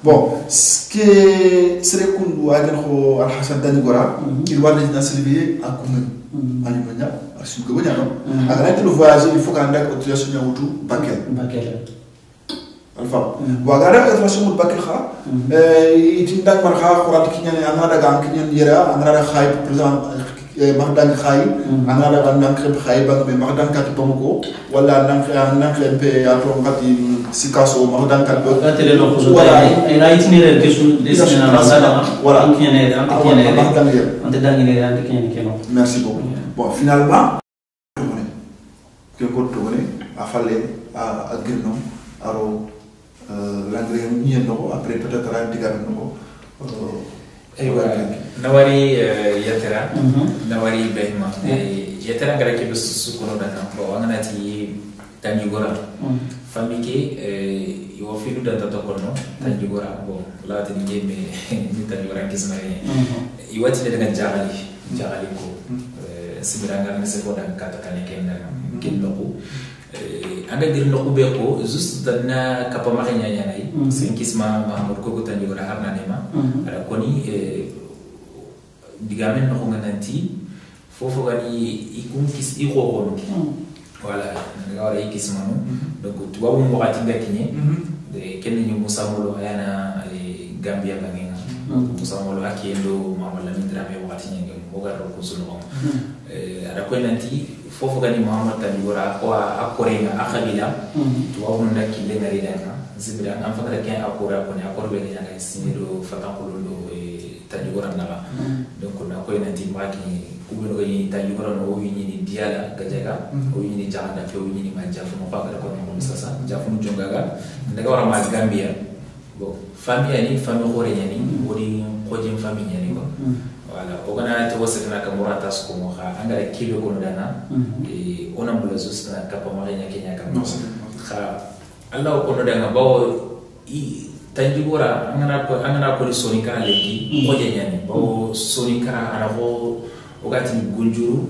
bon ce que serait qu'on doit dire au Al Hassan Dani Gora il va résidence surveillée à Koungheul Alimania si vous voyez non avec le voyage il faut qu'on ait autorisation à autour Bakel alpha wagara autorisation Bakel kha itin dag mar kha quran kinyane amara daga kinyan yera amara khay président magdan khay amara daga nank khay ba be magdan kat pomoko wala nank mp ya to ngati sikaso magdan kat do tele no ko wala ina itinéraire que sur destination na wala kinyane ante dangine ante kinyane keno merci beaucoup bon finalement que Cortone a fallu à Grino aro l'anglais ni no après peut-être à Digano nawari yatera nawari behma yatera ngara ke su kono dana bo anganati tanjugora famike yo filu data to kono tanjugora bo la tani gemme ni tanjugora kismare iwati daga jagali ko sibiranga ne se fodan kata kane kenna kinnoku anda dir noku be ko juste dana kapa ma nya nya nay sen kisma mahmud ko ko tan yora harna nema ala koni digamen no ngananti fofo gani ikum kis i ko ko wala ngawara ikisma no donc tuwa mo wakati ngakine de kenni ni musamolo ayana Gambia bangenga musamolo akiendo mamala midrame wakati nyenge moga ro ko suno ada ko nanti fofo gani Muhammad Tanjura ko akorenga akhabila to wonda kile ngari dana zibira am fakara ken akora ko ne akorbe ne nyanga sinido fatankulo do Tanjura nala donc na ko nanti maki kubino ko yi Tanjura no wi ni diala gajaga o wi ni janda to wi ni majafu mo fakara ko no sasa jafu jongaga ndaga wara ma Gambia bon famille ni famille gore ni wodi ko jëm famille ni ko voilà ogana to wasana ka murata ko mo kha angara kilo ko dana e ona mbula susna ka pa mari nyake nyaka kha Allah ko no danga bawo i Tanjura angana ko soni kara leki ko nyani bawo soni kara ana ko ogati gunjuru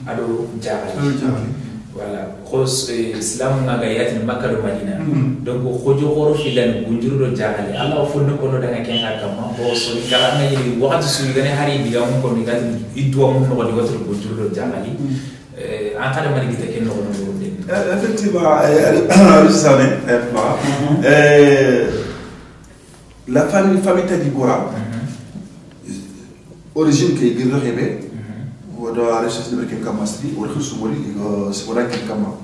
ado jabali voilà khos islam nga gayati Makka do Madina donc khojo khoro filan gunjuru do jahale Allah fonno ko no daga ken hakama bo so ni kala nga yiri wakati su gane hari diga mun ko ni gati idwa mun no di wato gunjuru do jahali en kada mari gite ken no no effectivement la famille Tanjura origine ke gir rebe wada recherche de ken kamastri wala khusumoli se wala ken kama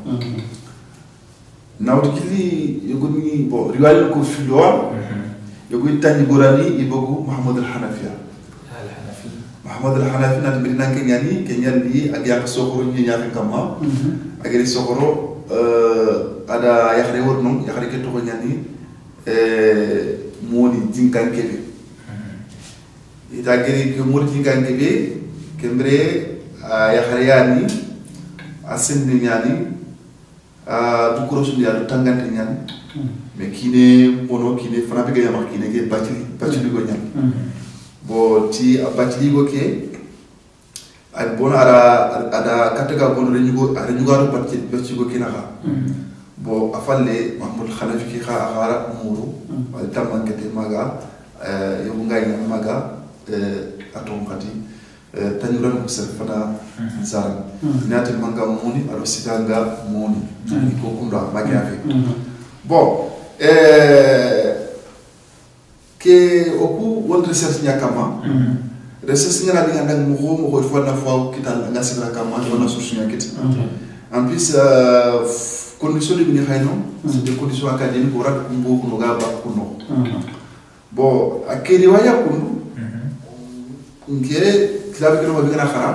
nawdikili yogoni bo riwaya ko filwa yogo Tanjura ni ibogu Muhammad al-Hanafiya Muhammad al-Hanafi na bi nanke nyani kenyandi ak yak sokoro ni nyaaka kama agere sokoro ada yakhre wonno yakhre ke to nyani moni jinkankebe ita geri ke moni jinkankebe kembre yakhre asen nyani du korosu ya du tangante nyani me kine mono kine fana be ga kine ke bacili go nyani bo ti abati go ke ay bon ada katega bon renyugo ro bati go ke na bo afalle Mahmoud Khalafi ki kha akhara muru wal tamangete maga yo ngai na maga atom khati Tanjura ko serfana zara nati manga muni alo sitanga muni ko kunda magafe bon ke oku won recherche nyakama recherche nyala di ngandang mo ko fo na fo kital nga sibra kama wona source nyakit en plus conditions de bien c'est des conditions académiques pour que nous nous gaba kuno bon akeli waya kuno ngere kilabe ko bi gana xara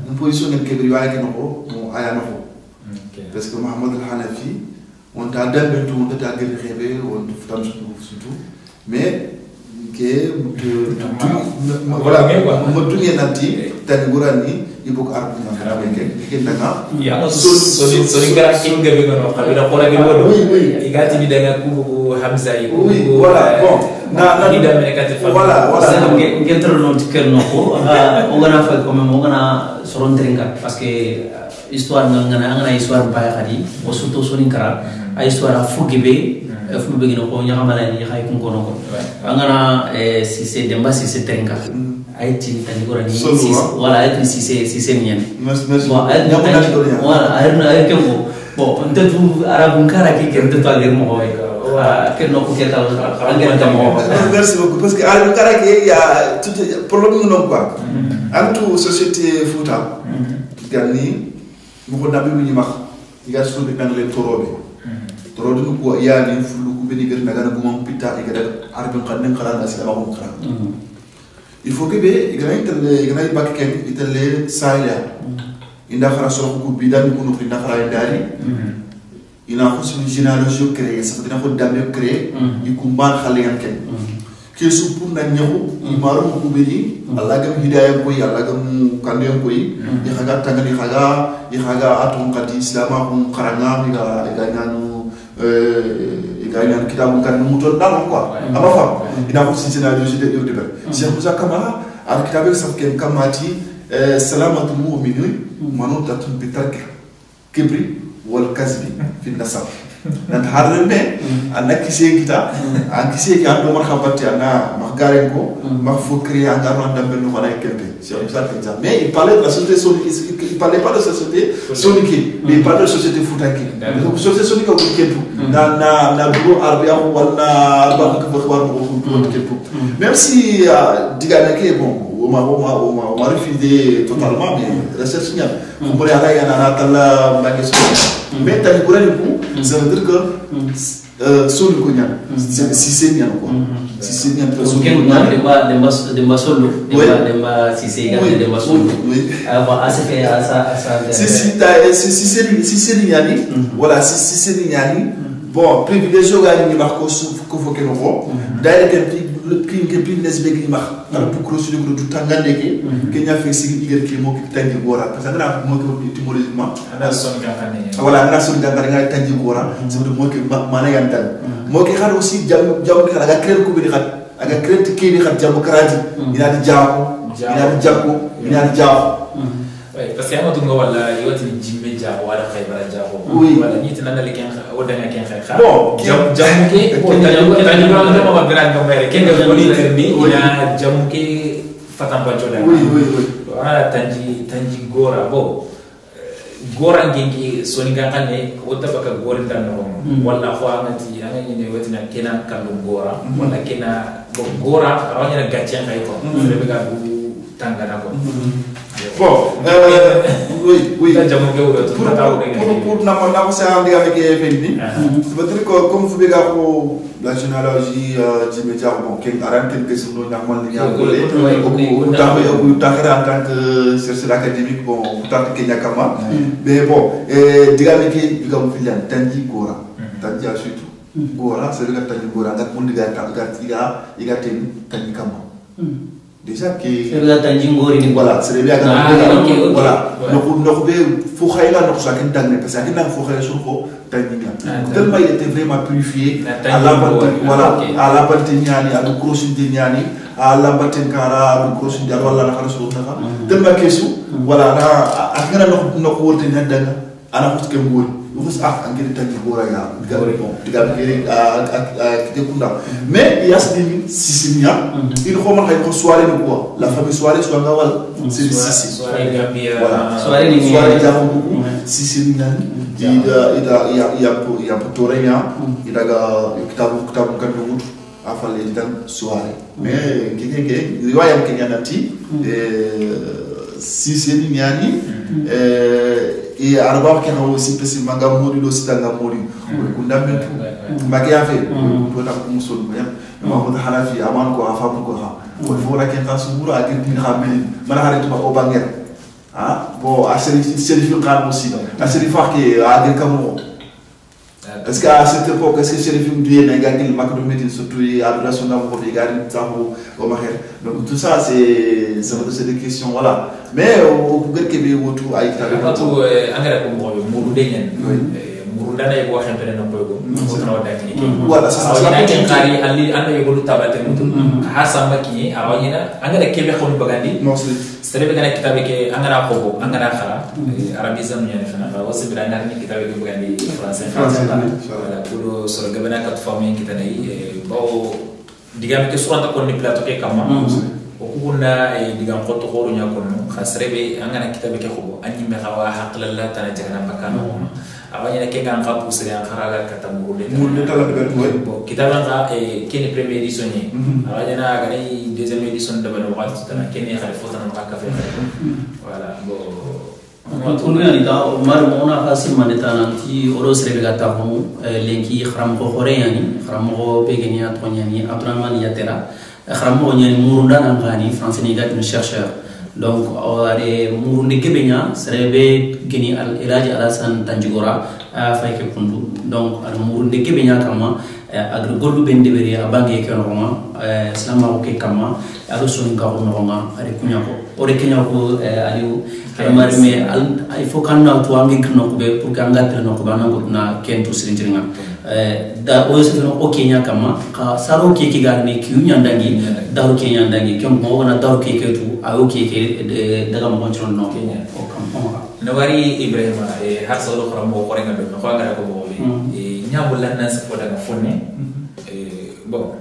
une position de kebri waya ke no aya no parce que Mohamed al-Hanafi on t'a donné tout on t'a gagné rêver on futam surtout mais que voilà mo dunya nanti tan gurani ibu arab ke ndanga ya so gara kinga be gono xabira xora ge wodo igati ni daga ku Hamza yi oui voilà bon na ni da me kati fa voilà ngentro non tikel no ko o gana fa ko mo gana soron tringa parce que histoire ngana histoire ba khadi o surtout sonin kara ay histoire fugibe fu be gino ko nyaamala ni hay ko ngono ko angana si c'est demba si c'est tringa ay tin tani ko ni si voilà ay si c'est nyen bon ay voilà ay ke ko bon ntetu arabun kara ki ke ntetu alir mo hoy que no ko keta merci beaucoup parce que arabun kara ki ya tout problème non quoi antu société futa gani mo ko nabi ni max iga so be kan le torobe torobe no ko yani fulu ko be digar naga bu mom pita iga arabun kan xala na sila ko xala il faut que be iga bak ken itale salia inda khara so ko bidan ko no inda khara dari ina ko sur généalogie créer ça dina ko damé créer ikumban khale yanken ke su pour na ñewu maru ko beni Allah gam hidayah ko Allah gam kandem ko yi khaga tangani khaga atum qadi islama ko qaranga iga ñanu iga kitabu kan mu to dal quoi ama fa ina ko sur généalogie de ber Cheikh Moussa Kamara ar kitabe saf ken kamati salamatul mu'minin منوطة بترك كبري والكذب في النسب نتحرم أنا كيسي كتا أنا كيسي كي عنده مرحبتي أنا مغارينكو مغفكري أنا عندنا بنو خنا كبري c'est ça que ça mais il parlait de la société sonique il parlait pas de la société sonique mais il parlait de la société foutaki donc société sonique au Kenya na bureau arbia wala arba ko xabar ko Kenya même si diganake bon on m'a refusé totalement mais recherche nya ko bari ala yana na talla mbangi so mais tani ko rani ko ça veut dire que solo ko nya si c'est nya quoi si c'est nya so ko nya demba solo demba si c'est nya demba solo aba asefe asa si c'est nya ni voilà si c'est nya ni bon privilège ga ni marko ko fo ke no ko d'ailleurs que pin nesbe gi max ala pour croiser le du tangande ke kenya fe sigi diger ke mo ki tanji gora parce que na mo ko étymologiquement ana son gangane voilà ana son gangane nga tanji gora c'est de mo ke mana yantal mo ke xar aussi jam ke aga créer ko bi xat aga créer ke bi xat jam karati ina di jaako ina di jaako ouais parce que amatu nga wala yoti jimbe jaako wala khaybara jaako wala nit nan la ken wodanga ken khay bon jam ke ko tani ko na ma grand no mere ken ko ni terni ina jam ke fatam ba jola oui ala tanji gora bo gora ngengi soni gangane wota baka gorin dan no wala ko amati anani ne woti na kenan kallu gora wala kena bo gora rawanya gatien kay ko rebe ga bu tangana ko bon oui pour na c'est un diga avec FNB c'est-à-dire que comme vous verrez la généalogie du média bon qui arrête quelque chose nous n'avons rien collé ou en tant que chercheur académique bon tant que Kenya Kama mais bon diga avec diga mu filan tanji gora tanji surtout gora c'est le tanji gora ngat mun diga iga tanji Kama déjà que c'est la tanjingori ni voilà c'est bien voilà donc faut khayla no sakin tangné parce que nang faut khayla sur ko tanjinga tellement il était vraiment purifié à la voilà à la batiniani à le crochet diniani à la batinkara le crochet de wala na khalu na tellement que sou voilà na akena no ko wolte na danga ana ko ke ngori vous engrais tangi gora ya bon diga ngere kite kunda mais il y a ce demi sisinia il faut marquer une soirée de quoi la famille soirée soit ngawal c'est sisi soirée gambia voilà soirée jamu sisinia il y a potorenya il a kitabu kan ngut afale dan soirée mais kike riwaya Kenya nati sisinia ni et arba ke na aussi pesi manga modi do sitanga modi ko ndambe magia fe ko ta ko musul ko ma ko hanafi aman ko afa ko ha ko fo la ke ta sumura ak ni xamel mala xare to ko banger ah bon aseri fi qal aussi aseri fa ke agir kamo est-ce qu'à cette époque est-ce que Chérif Mdouye n'a gagné le Macron Médine surtout à l'adulation d'un groupe égal au Mahel donc tout ça c'est des questions voilà mais au Google Québec autour à Italie tout engrais comme Mourou Denyen Mourou Dana y voit un peu de Nopogo voilà c'est ça la Kari Ali Anda y voit tabate Hassan Maki Aroyena engrais Québec on bagandi c'est le gars qui t'avait que angara kobo angara khala arabisme yani fana aussi bila nani qui t'avait que bagandi français voilà pour sur le gabana kat famille qui tanai bo digam ke suranta ko ni plateau ke kama o kuna digam ko to khoro nya ko khasrebe angana kitabe ke kobo anyi me khawa haqlalla tan jana bakano awanya ke kan ka pusere an kharaga kata murde tala de bo kitabe nga kene première édition ni awanya na gani deuxième édition de bano wat tan kene khale fotana ka ka fe voilà bo tunu yani da mar mona hasim maneta nanti oro sere gata ko lenki khram ko khore yani khram ko begeni atonyani abdraman yatera khram ko nyani murunda nan gani français ni gat chercheur donc are murunde gebenya serebe geni al ilaji alasan tanjigora fayke kundu donc ar murunde gebenya kama agri goldu bende beri abange ke no islama ko kama ado soni ka ko no are kunya ko ore kenya ko aliu kamari me il faut kan na to angi kno ko be pour kan gatter no ko bana ko na kento sirinjinga da o se no o kenya kama ka saro ke ki garni ki nyandangi daru ke nyandangi kyon mo na daru ke ke tu ayo ke daga mo kontrol no kenya o kam no wari ibrahima har solo khram mo ko renga do ko ngara ko mo nyamul lan nan se ko daga fonne bon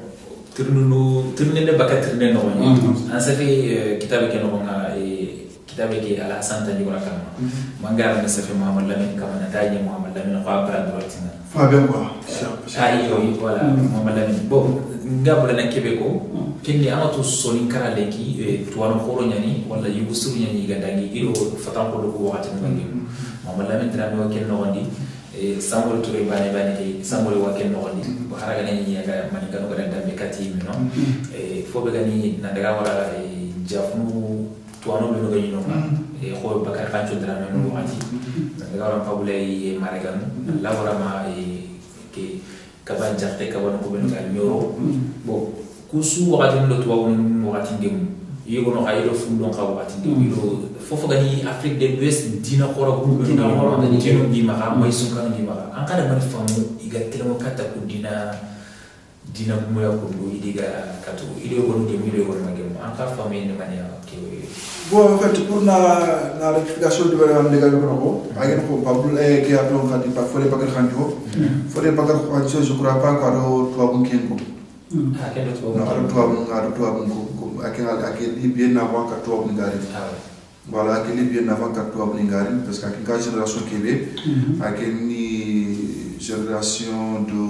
turnene bakatrine no an sa fi kitabe ke no nga kitabe ke ala santa jura kama mangara ne sa fi muhammad lamin kama na taji muhammad lamin ko abra drotina Fabien quoi ai yo voilà muhammad lamin bon ngabula na kebe ko kindi amatu sonin kara leki tuwano khoro nyani wala yugusuru nyani gandangi ilo fatan ko ko wakati ngi muhammad lamin tana no ken no wandi sambol touré bane ke sambol waken no wandi ko haraga ni yaga mani gano ga dambe kati mi no fo be gani na daga wala jafnu tuwano be no gani no ko bakar kancho dara no wati daga wala pabule maragan labora ma ke kaban jarte kaban ko be no gal nyoro bo kusu wakati ndo tuwano wakati ngem yego no hayro fu don ka wakati ngem ilo fofo gani Afrique de l'Ouest dina khora ko dina khora gani kino di maka moy sun kan di maka an kada man famu iga telemo kata ko dina mo ya ko do idiga katu ile ko ndi mile ko magem an ka famu ni mania ke bon en fait pour la rectification de la légal ko agen ko babul ke aton khadi pa fole bakar khanjo fole bakar khanjo je crois pas ko do to abun kenko ken do to abun ko aken bien avant ka to abun ngari voilà qu'il est bien avant qu'à toi Blingari parce qu'à une génération qui est à une génération de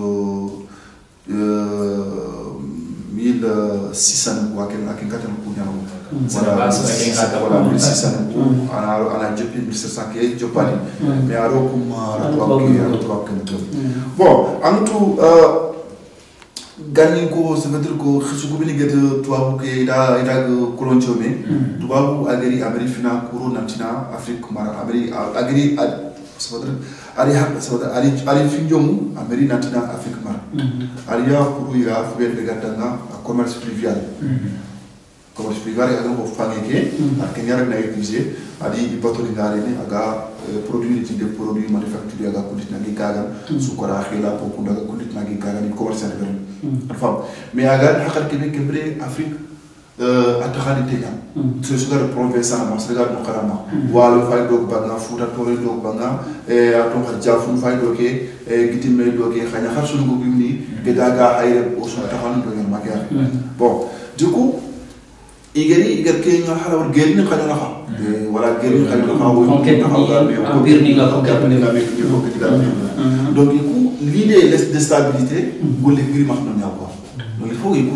1600 ou à quel cas voilà 1600 à la JP 1700 qui est Jopali mais à bon en tout gagné ko ça veut dire que xissu ko bini gete tubabu ke ida koloncho me tubabu agari ameri fina kuro natina afrique mara ameri agari ça veut dire ari ha ça veut dire ari finjomu ameri natina afrique mara ari ya kuro ya fubel be gatanga commerce fluvial agaro ko fangeke ak nyara na utiliser adi bateau de ngare ni aga produit de produits manufacturiers aga kudit na gi kaga sukara khila ko kundaga kudit na gi kaga ni commerce femme mais agar hakar kebe kebre Afrique atakhali tenya ce sugar province na masregar no karama wala fay dog banga futa tole dog banga aton kharja fun fay doke gitime doke khanya khar sunu go bimni gedaga hayre o so takhali do ngam makia bon du coup igeri ke nga halawar geri ni khanya kha wala geri ni khanya kha wo empire ni ga ko donc du coup l'idée de stabilité golle giri makna nya quoi donc il faut qu'il y ait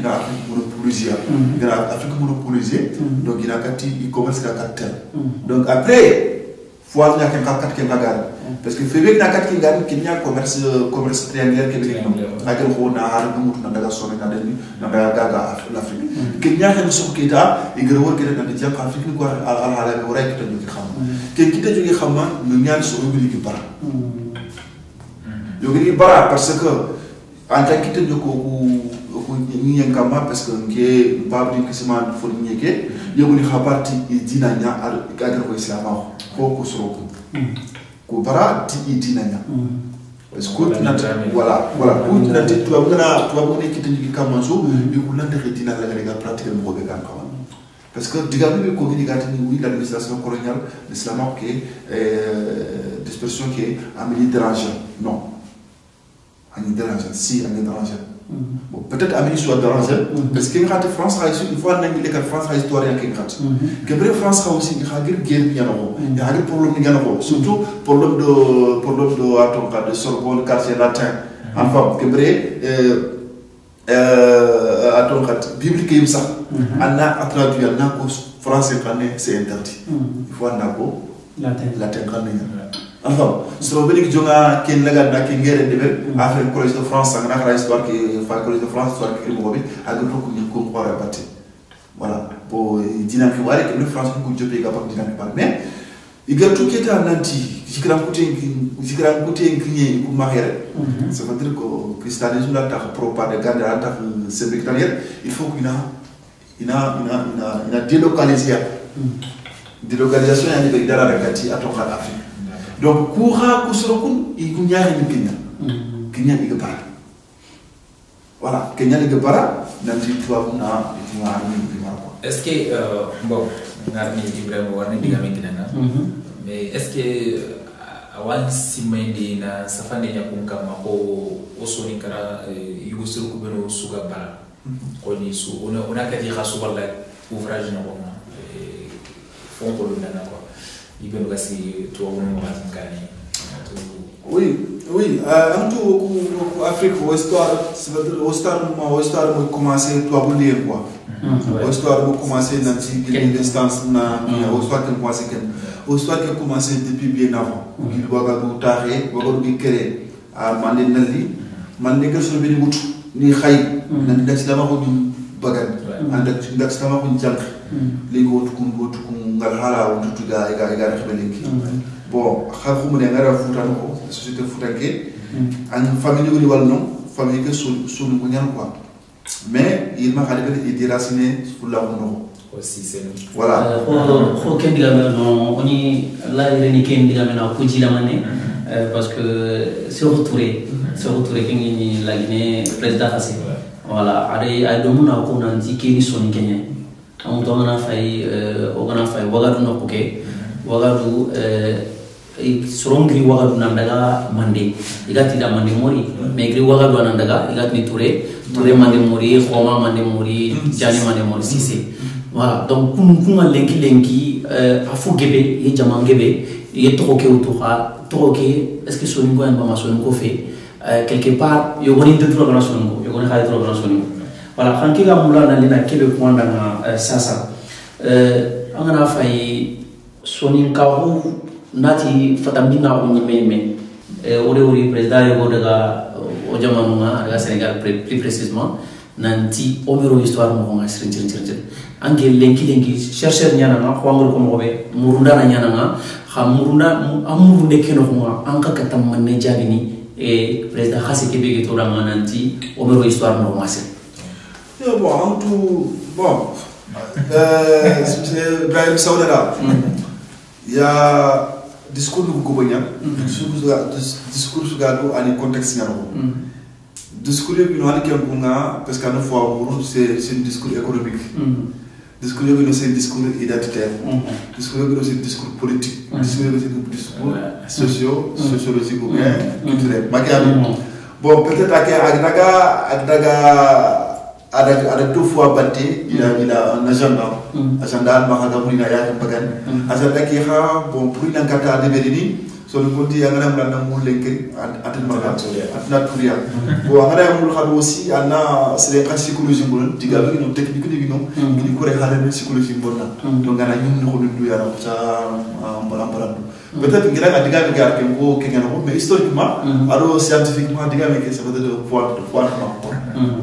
Afrique monopolisée il y a Afrique monopolisée donc il y a kati e-commerce ka cartel donc après fois nya ken kat ken bagal parce que febe na kat ken nya commerce triangulaire ke bi agal ko na har bu na daga sone na den na daga gaga l'Afrique ken nya ken su kita igre wor ke na ci Afrique ko al hala ko rek to ñu xam ken kita jogi xam ñu ñaan su ubili ki bara yo gi bara parce que en tant que ñu ko ñi en kama parce que nge babdi kisman fo ñi ke yogo ni xabarti dina nya al gaga ko islam ko soro ko bara ti dina nya parce que na voilà ko na ti to ngana to ko ne kitin kama so bi ko na de dina la ga pratique mo be kan kawan parce que digabe ko ni gati ni l'administration coloniale l'islam qui dispersion qui est ameni dérangeant non ani dérangeant si ani dérangeant bon peut-être ameni soit dérangeant parce que quand France a il faut na ngi lekal France a histoire ya ki kat que vrai France a aussi il a guerre bien no il y a des problèmes ni gano surtout problème de atom cas de Sorbonne quartier latin enfin que vrai atom cas biblique yim sax anna a traduit anna ko français kané c'est interdit il faut anna ko latin kané enfin sur le jonga ken laga na ken ngere debe affaire collège de France ngana kala histoire qui fa collège de France histoire qui mo bi ak do ko ñu ko ko rabaté voilà pour dina fi wari que le France ko jopé ga pak dina par mais il y a tout qui est en anti jikram côté ngini ko mahére ça veut dire que christianisme la ta propagande la ta secrétariat il faut qu'il a délocalisation ya ni dans la rakati atoka Afrique donc coura kusurokun ikunyari ni Kenya ni gapara voilà Kenya ni gapara nanti tuwa na ni quoi est-ce que bon ngarni Ibrahima warni digame kinana mais est-ce que awan simendi na safane nyakunka mako osoni kara yugosuru kubeno suga bara koni su ona kati khasu wala ouvrage na ko fon ko luna quoi ibeno kasi to wono ngani oui en tout Afrique histoire c'est histoire mo commencer to abouler quoi histoire mo commencer dans une instance na histoire que commencer histoire qui a commencé depuis bien avant il doit taré doit bi créer à mandé nali mandé que sur bi mutu ni xay nan da ci dama ko ñu bagan andak ndax dama ko jank li go ko ngal hala on tutu ga xebeleki bon xaxum ne ngara futan ko société futanké an famille ni wal non famille que sur ko ñan quoi mais il m'a xale il déraciné pour la no aussi c'est voilà ko ken digame no oni la ireni ken digame na ko jilamane parce que c'est retouré kingi la Guinée président assez voilà ay do muna ko nan ti keni soni Kenya on to na fay wagadu no ko ke wagadu surongri wagadu nan daga mande igati da mande mori mais gri wagadu nan daga igati ni touré mande mori khoma mande mori jani mande mori sisi voilà donc kunga lenki afu gebe ye jama gebe ye toke utuha toke est-ce que soningo en bama soningo fait quelque part yogoni de trop grand soningo yogoni khali trop grand soningo voilà khanki ga mula na lina kebe point na sasa angana fay soninka hu nati fatamdina ko nyimeme ori président yo daga o jamanu daga Sénégal plus précisément nanti omero histoire mo nga srin ange lenki chercheur nyana nga ko ngor ko mo be murunda na nyana nga xam murunda amurunde keno ko anka katam manne jabini et président khasi ke bege to rama nanti omero histoire mo nga srin yo bon en tout bon c'est Ibrahim Saoudara il y a discours du Gobonya discours gado ani contexte ngaro discours bi no ani kempunga parce que à fois c'est un discours économique discours bi c'est un discours identitaire discours bi c'est un discours politique discours bi c'est un discours sociologique ou bien culturel bon peut-être avec deux fois batté il a un agenda ma hada muna ya kan bagan agenda qui ha bon pour une encata de Bérini so le gondi angana mranda mulenke atin maga atina turia bo angana mul khado aussi ana c'est les psychologie bon diga bi no technique ni no ni ko re halen psychologie bonna donc ngana ñun ko du yara sa mbala peut-être ngira ga diga bi gar ke ko ke ngana ko mais historiquement alors scientifiquement diga bi ke ça veut dire point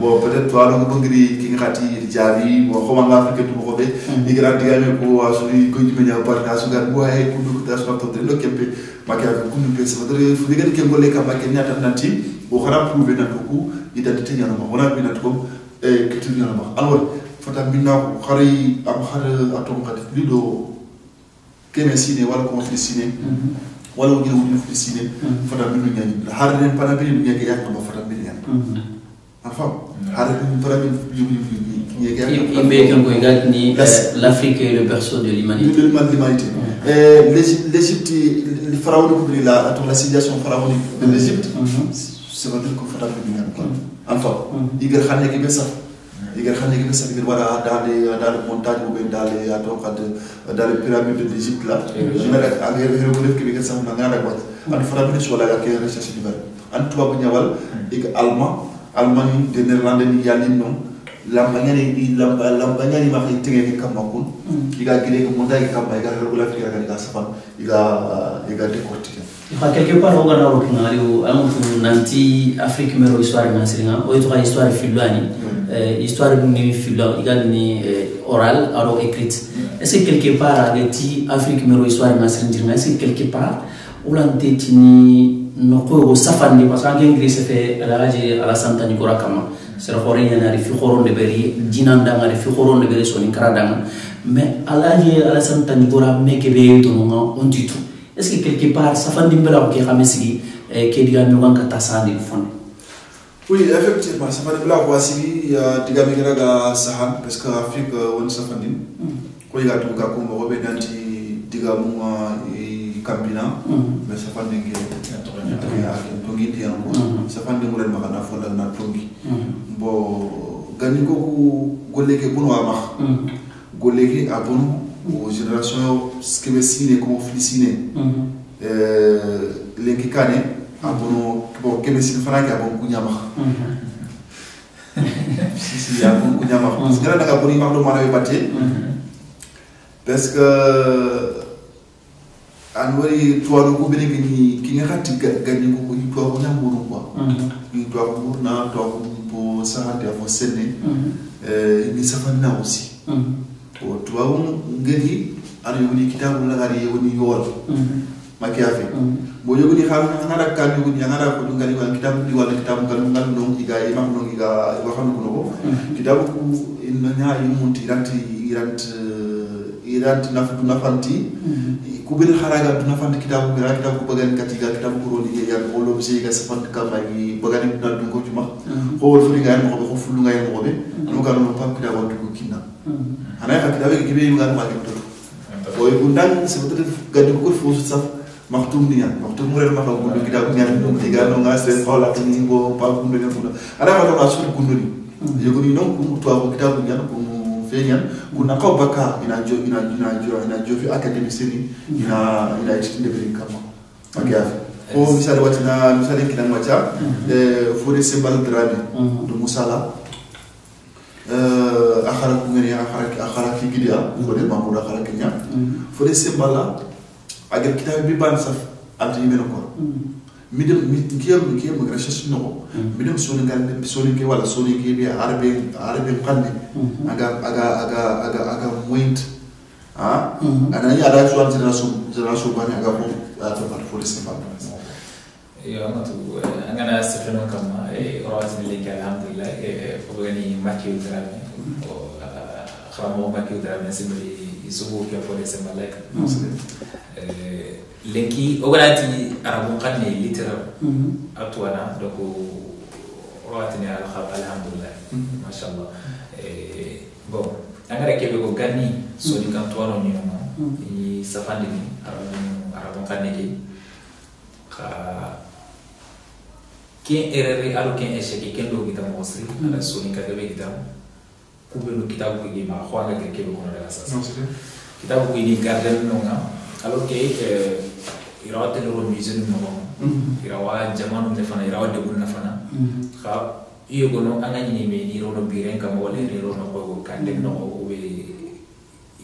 bon peut-être toi donc ngiri ki ngati jabi bo ko nga afrique du ko be ngira diga bi ko asuri ko jimenya parta su gar bo ay ko du ta so to de kempe makia ko ñu pe ça veut dire fu diga ke ngolé ka makia nyata nanti bo xara prouver na ko identité ñana ma wona bi nat ko e culture ñana ma alors fata binna ko xari am xara atom xati lido keme sine wala ko fi sine wala ko ngi fi sine fata binnu ñani har len para bi ñu ñeke yak ma fata bin ñan enfin har len para bi ñu ñeke yak imbe ko ngal ni l'Afrique est le berceau de l'humanité l'Égypte le pharaon ko bi la la civilisation pharaonique de l'Égypte ça veut dire que fata bin ñan enfin igar xane ki be sax igar xane ki be sax igar wara dans les montagnes ou bien dans les pyramides de l'Égypte là je mets ak hieroglyphe ki be sax na ngana ko an fara bi so la ga ke recherche di bari an tuba bu ñawal ik allemand de néerlandais ni yali non lambanyani ma fi tege ke kamakun iga gile ko montagne kamba iga hieroglyphe ki ga safan iga décortiquer quelque part on a un scénario on nanti Afrique mero histoire masringa o to histoire filani histoire ni filo igani oral alors écrite est-ce que quelque part agati Afrique mero histoire masringa est-ce que quelque part ou l'antetini no ko safandi parce que anglais se fait alaji ala santa ni gora kama c'est la forêt yana rifi khoron de beri dinanda ngari fi khoron de beri soni karadanga mais alaji ala santa ni gora meke be to no on dit tout est-ce que quelque part safandi mbela ko xamesigi ke diga mi wanka tasandi fon oui effectivement safandi mbela ko asigi diga mi raga sahan parce que Afrique won safandi ko yiga to ka ko mo be nanti diga mu Kambina mais safandi ngi to ngi ti yanko safandi mo len makana fo dal na tongi bo gani ko golleke bunu wa max golleke abunu o génération skebe sine ko flisine lenki kane abunu bo kebe sine fana ke abun kunya max si abun kunya max parce que la daga boni max do mana be batte parce que anwari tuwanu ko bene ki nga xati gagni ko ni tuwa ko nyamburu quoi ni tuwa ko na tuwa ko po sahate fo sene ni safana aussi o tuwa ngeli ari woni kitabu la ari woni yol makiafi bo yogoni xam ngara kan yogoni ngara ko ngali ko kitabu di wala kitabu ngal non iga imam non iga wa xam ko no kitabu ko inna nya yimunti iranti nafanti kubel kharaga duna fant kitabu gira kitabu bagan katiga kitabu ko roli ya olo bisi ga safant kamay bagan na dun ko juma ko wol furi ga mo ko fulu ga mo be no ga no pam kitabu ko kinna ana ka kitabu ki be ngal ma to ko e gundan se peut être gadi ko fo saf maktum niya maktum mo re ma ko gundu kitabu ngal no diga no ga se fala tini bo pa gundu ne fula ana ma to na sur gundu ni yo ko ni non ko to ko kitabu ngal ko fenyan kuna ka baka ina jo fi académicien ina étude de brin kama akiafi ko misali watina misali kinan wacha fori sembal drame do musala akhara ku ngene akhara ki gidia fori mamu akhara kenya fori sembala agar kitab bi ban saf anti meno ko midem kiyam recherche no midem soni ke wala soni ke bi arabe qandi aga point ana ya da suan generation bani aga ko to par force ba yo amatu angana sefeno kama rawati lika alhamdulillah fogani makio drame o khamo makio drame simri isubu ke force ba like lenki ogalati arabu qanni literal atwana donc rawati ni alhamdulillah mashallah bon angara kebe ko ganni so di kan tono ni no i safandi ni arabu qanni ki ka ken erere alo ken esheki ken do gitam mosri ala so ni ka gabe gitam kubelu kitabu ki ma khwanga ke kebe ko na sasa kitabu ki ni garden no nga alors que irawa telero mizenu no irawa jamanu ne fana irawa de bunna fana kha iyo gono angani ni me ni rono biren kam wala rero no ko kande no we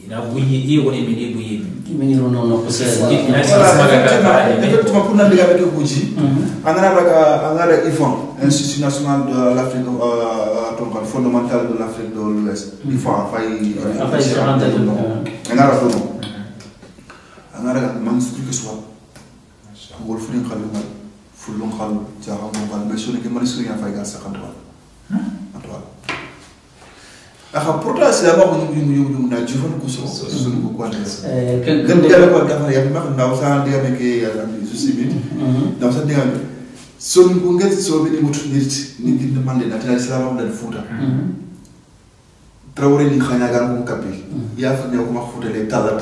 ina buyi iyo gono me ni buyi mini rono no ko se ina smaga ka effectivement pour na diga avec buji angara IFAN Institut national de l'Afrique donc fondamental de l'Afrique de l'Ouest IFAN fay angara dono angara man explique soit wol fu ñu xalu mal fu lu xalu jaxam mo bal mais sunu ke man sunu ya fay gal sa xantwa aha pourtant c'est là ko ñu na jufon ko so sunu ko quoi gën dela ko dafa ya ma ndaw sa diga me ke ya am su sibi ndaw sa diga me sunu ko ngel so bi ni mutu nit ni di demande na tala sala mo dal futa trawre ni xana gal ko kapi ya fa ñew ko ma futa le tala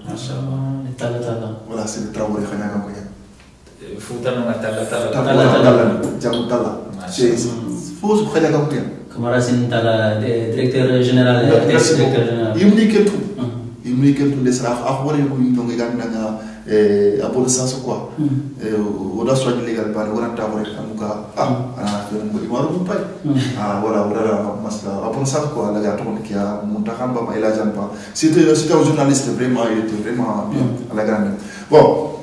mashallah tala voilà c'est le trawre xana gal ko ya futa no tala jamu tala c'est faux xana gal ko ya Kamara sin tala directeur général imni kentu de sara akhwari ko ñu ngi ganda nga abon sens quoi wala so legal ba wala ta wala amuka ana ko imaru mu pay wala masla abon sens quoi la ga to ki ya muntahan ba ma ila jampa c'était un journaliste vraiment il était vraiment bien à la grande bon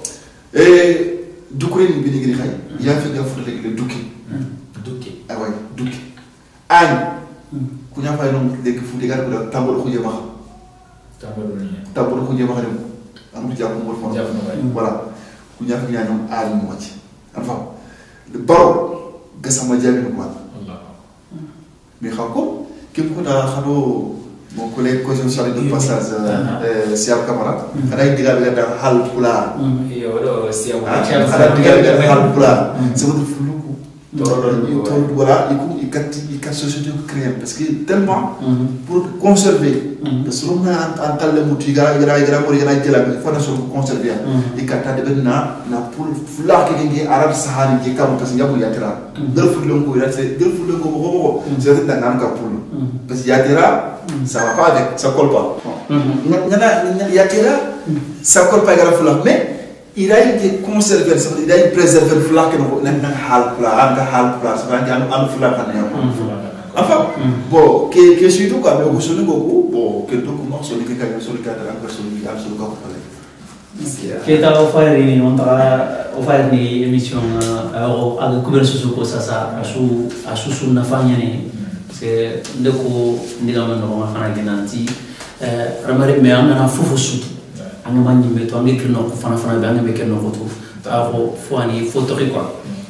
dukuri bi ni ngi xay ya fi nga foto le duki ah ouais duki ay kunya fay non dek fu digar ko tambol ko jema tambol ko jema dem am japp mo fon voilà kunya fi ñaan ay mo ci enfin le baro gasama jabi ko Allah mi xam ko kim ko da xado mon collègue ko social de passage Siab Camara ada digar da hal pula yo do Siab ada digar da hal pula c'est votre flou toro voilà il société créer parce que tellement pour conserver parce que on a entalé mutiga ira mo ira jela il faut na conserver et kata de na pour fula ke ngi arab sahari ke kam parce que yabu yatira del fulon ko ira c'est del fulon ko c'est da ngam ka pour parce que yatira ça va pas avec ça colle pas nana yatira ça colle pas avec fula mais il a été conservé, il a été préservé le flag que nous avons hal plat, c'est vrai qu'il y a un flag enfin bon que surtout quand nous sommes bon que tout comment sur les cas sur le cadre sur le cadre sur le cadre kita offrir ini offrir ni émission avec couverture sur ça asu sunna fanya ni c'est ndeko ndigama no fana ginanti ramare me amana fufu sutu anga manyi meto anga kirno ko fana be anga be kirno ko to avo fani photo quoi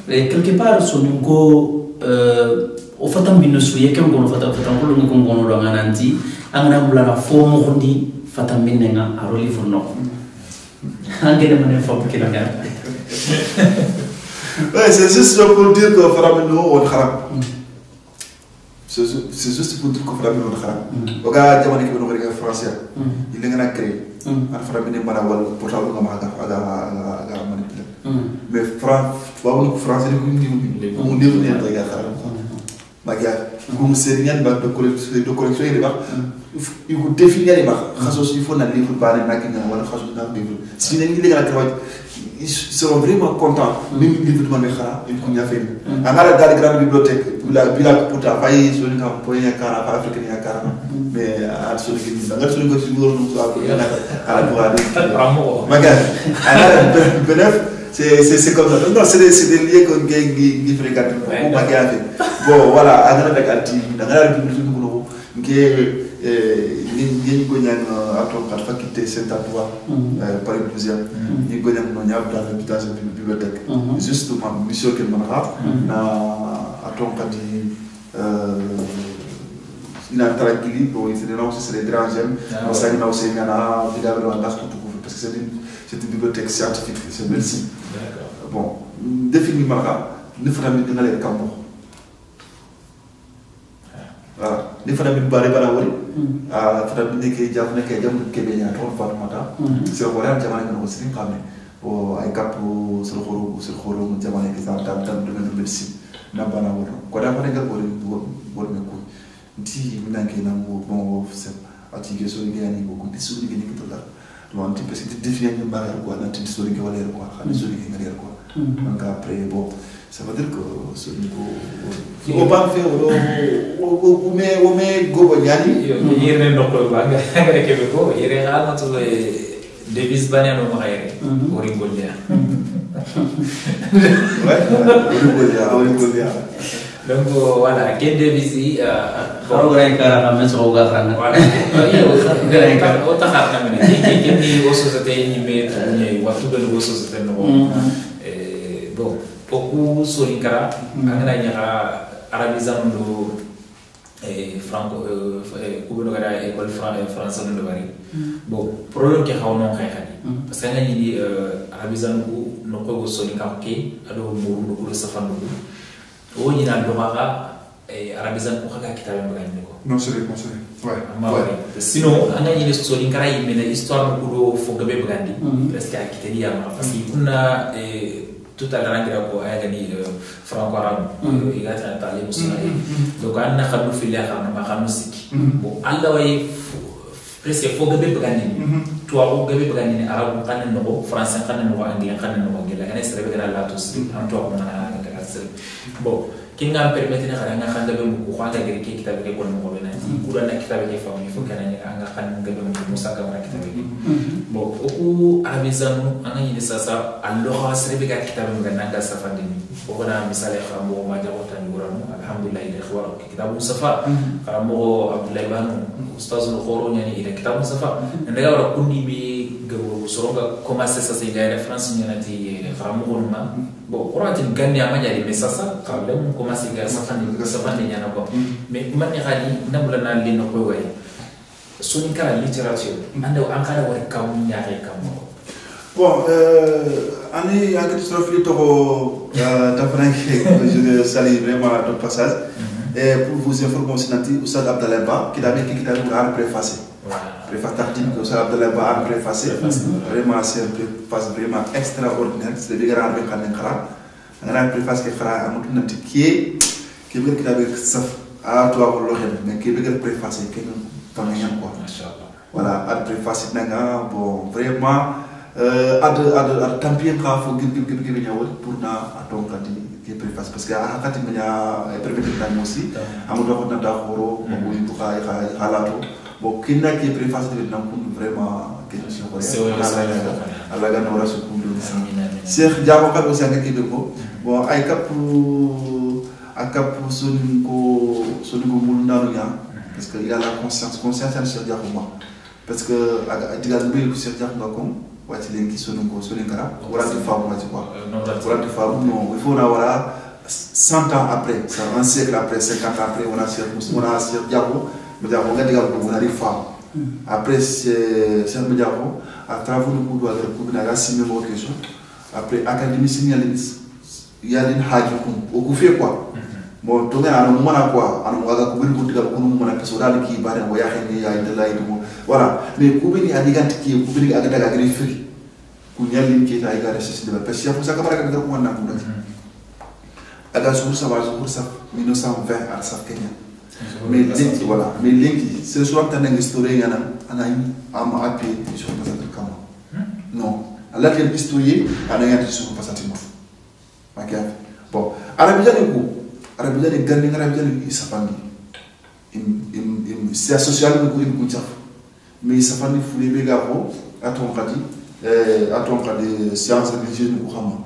et quelque part son ngo o fatam binu suye kam gono fatam ko lo ngom gono do ngananti anga na bulana fo mo khondi fatam minenga aro livre no anga de mané fo ki la gar ouais c'est juste pour dire que faramino on kharam c'est juste pour dire que faramino on kharam oga jamane ki no rega français il nga na créer an faramine mana wal portable nga ma aga manipulé mais français ko ni mo ni ne rega kharam magia comme serigne ba de collection yi ba il faut définir les marques xasos il faut na livre ba na nga wala xasos na livre si ne ngi legal travail ils seront vraiment contents même livre de khara il ko ñafé angara dans la grande bibliothèque bila puta fay so nga poye kara pa africain ya kara mais à so que ni nga so ko ci ngor no ko ala do ala magia angara benef c'est comme ça non c'est des liens qu'on qui fréquente beaucoup magia bon voilà angara avec anti angara bibliothèque ko nge ni ko ñaan atom kat faculté Saint-Antoine par plusieurs ni ko ñaan no ñab dans l'habitation bibliothèque justement mission que manara na atom kat ina tranquille pour c'est là aussi c'est les grands j'aime parce que na aussi na vida do andas tout parce que c'est une bibliothèque scientifique c'est merci d'accord bon défini manara ne fera mi ngale kambo voilà ni fana bi bare bara wori fana bi ke jam ne ke jam ke be nya ton mata c'est wala jamane ko sini xamne o ay kap sur khoro mu jamane ke sa tam de medicine na bana woro ko da fa ne ga wor me ko di mi nanke na mo bon c'est ati ke so ngani ko di su ni ke to da donc tu peux définir une barrière quoi dans une histoire qui va l'air quoi une histoire qui va l'air quoi donc après bon ça veut dire que ce niveau on va faire ou mais go nyani il est non ko ba nga ke ko il est rare to Davis banano magayre origolia origolia donc voilà Ken Davis Kalau orang kaya kami semoga karena otak kami ni kini sosiete ini punya waktu dan sosiete no bon aku solingkara angana nya arabisam do franco kubono gara école française do bari bon problème ki xawno xay xadi parce que nga ni arabisam ko no ko solinkara ke ado mo ko safando o ni na do baka arabisam ko xaga kitabe mbagani ko non c'est ouais sinon anga ni solinkara yimena histoire ko do fo gabe bagandi presque akiteli ya parce que kuna tout à l'heure ngira ko ay gani franco arabe igata tali musna donc anna khadu fil akhar ma khanu siki bo alla way presque fo gabe bagani to awu gabe bagani arabe kan no français kan no anglais kan no gela ene sere be la tous am to ko na ka sere bo kinga permettre na nga khanda be ko khanda gere ke kitabe ke ko mo be na kura na kitabe ke fami fo kana nga kan gabe mo musaka na kitabe ke bo oku arabisam anga ni sasa alloha sere be ka kitabe mo nga safandi ko na misale khamo ma jabo tan gurano alhamdulillah ila khwar kitabu safa khamo abdullah banu ustaz al khoro yani ila kitabu safa ndaga wala kundi bi gabo soronga commencer ça c'est la France ni nati khamo ma bon qurati ganni amanya di mesasa kala mo commencer ga safandi nyana ko mais man ni khali nabula na li no ko way soni kala littérature anda an kala war kam nyaare kam bon ani catastrophe li toko je salue vraiment ton passage et pour vous informer aussi nanti Oustad Abdallah Ba qui avait un préfacé préface tactique que Oustad Abdallah Ba a préfacé vraiment c'est un préface vraiment extraordinaire c'est des grands avec un grand préface qui fera un autre nanti qui veut qu'il avait ça à toi pour l'oreille mais qui veut préfacer que nous quoi voilà à préface nanga bon vraiment ad tampien ka fo gibi nyawol pour na aton kadi ki préface parce que akati menya permettre tan aussi amudo ko nda khoro mo bu ka halato bo kinna ki préface de nan kun vraiment question ko Allah ga no rasul kun do Cheikh Diabo ka aussi ngaki be ko bon ay kap akap sonin ko mul nanu ya parce que il a la conscience en Cheikh Diabo parce que digal be ko Cheikh Diabo ko wati lenki sonungo solinkara warati famu wati quoi warati famu non il faut avoir 100 ans après ça un siècle après 50 ans après on a Cheikh Diabo Diabo ngadiga ko on a femme après c'est Diabo à travers le coup doit ko na rasime mo question après académie signalin yalin haji ko ku fait quoi bon to ngana no mona quoi anu waga ko ko diga ko mona ko dal ki bare mo yaxene ya de lay do voilà mais ko beni adiganti ki ko beni aga daga gri fri ku nyalin ki ta igare sisi de parce que ça ka bara ko wonna ko dati aga sur ça 1920 à sa Kenya mais linki voilà mais linki c'est soit tan histoire ngana ana am appui sur passateur kama non ala ken historien ana yati sur passateur mo makya bon arabijani ko arabijani ganni arabijani isafandi c'est social ko ko taf mais isafandi fule be gabo aton kadi science religieuse ko xama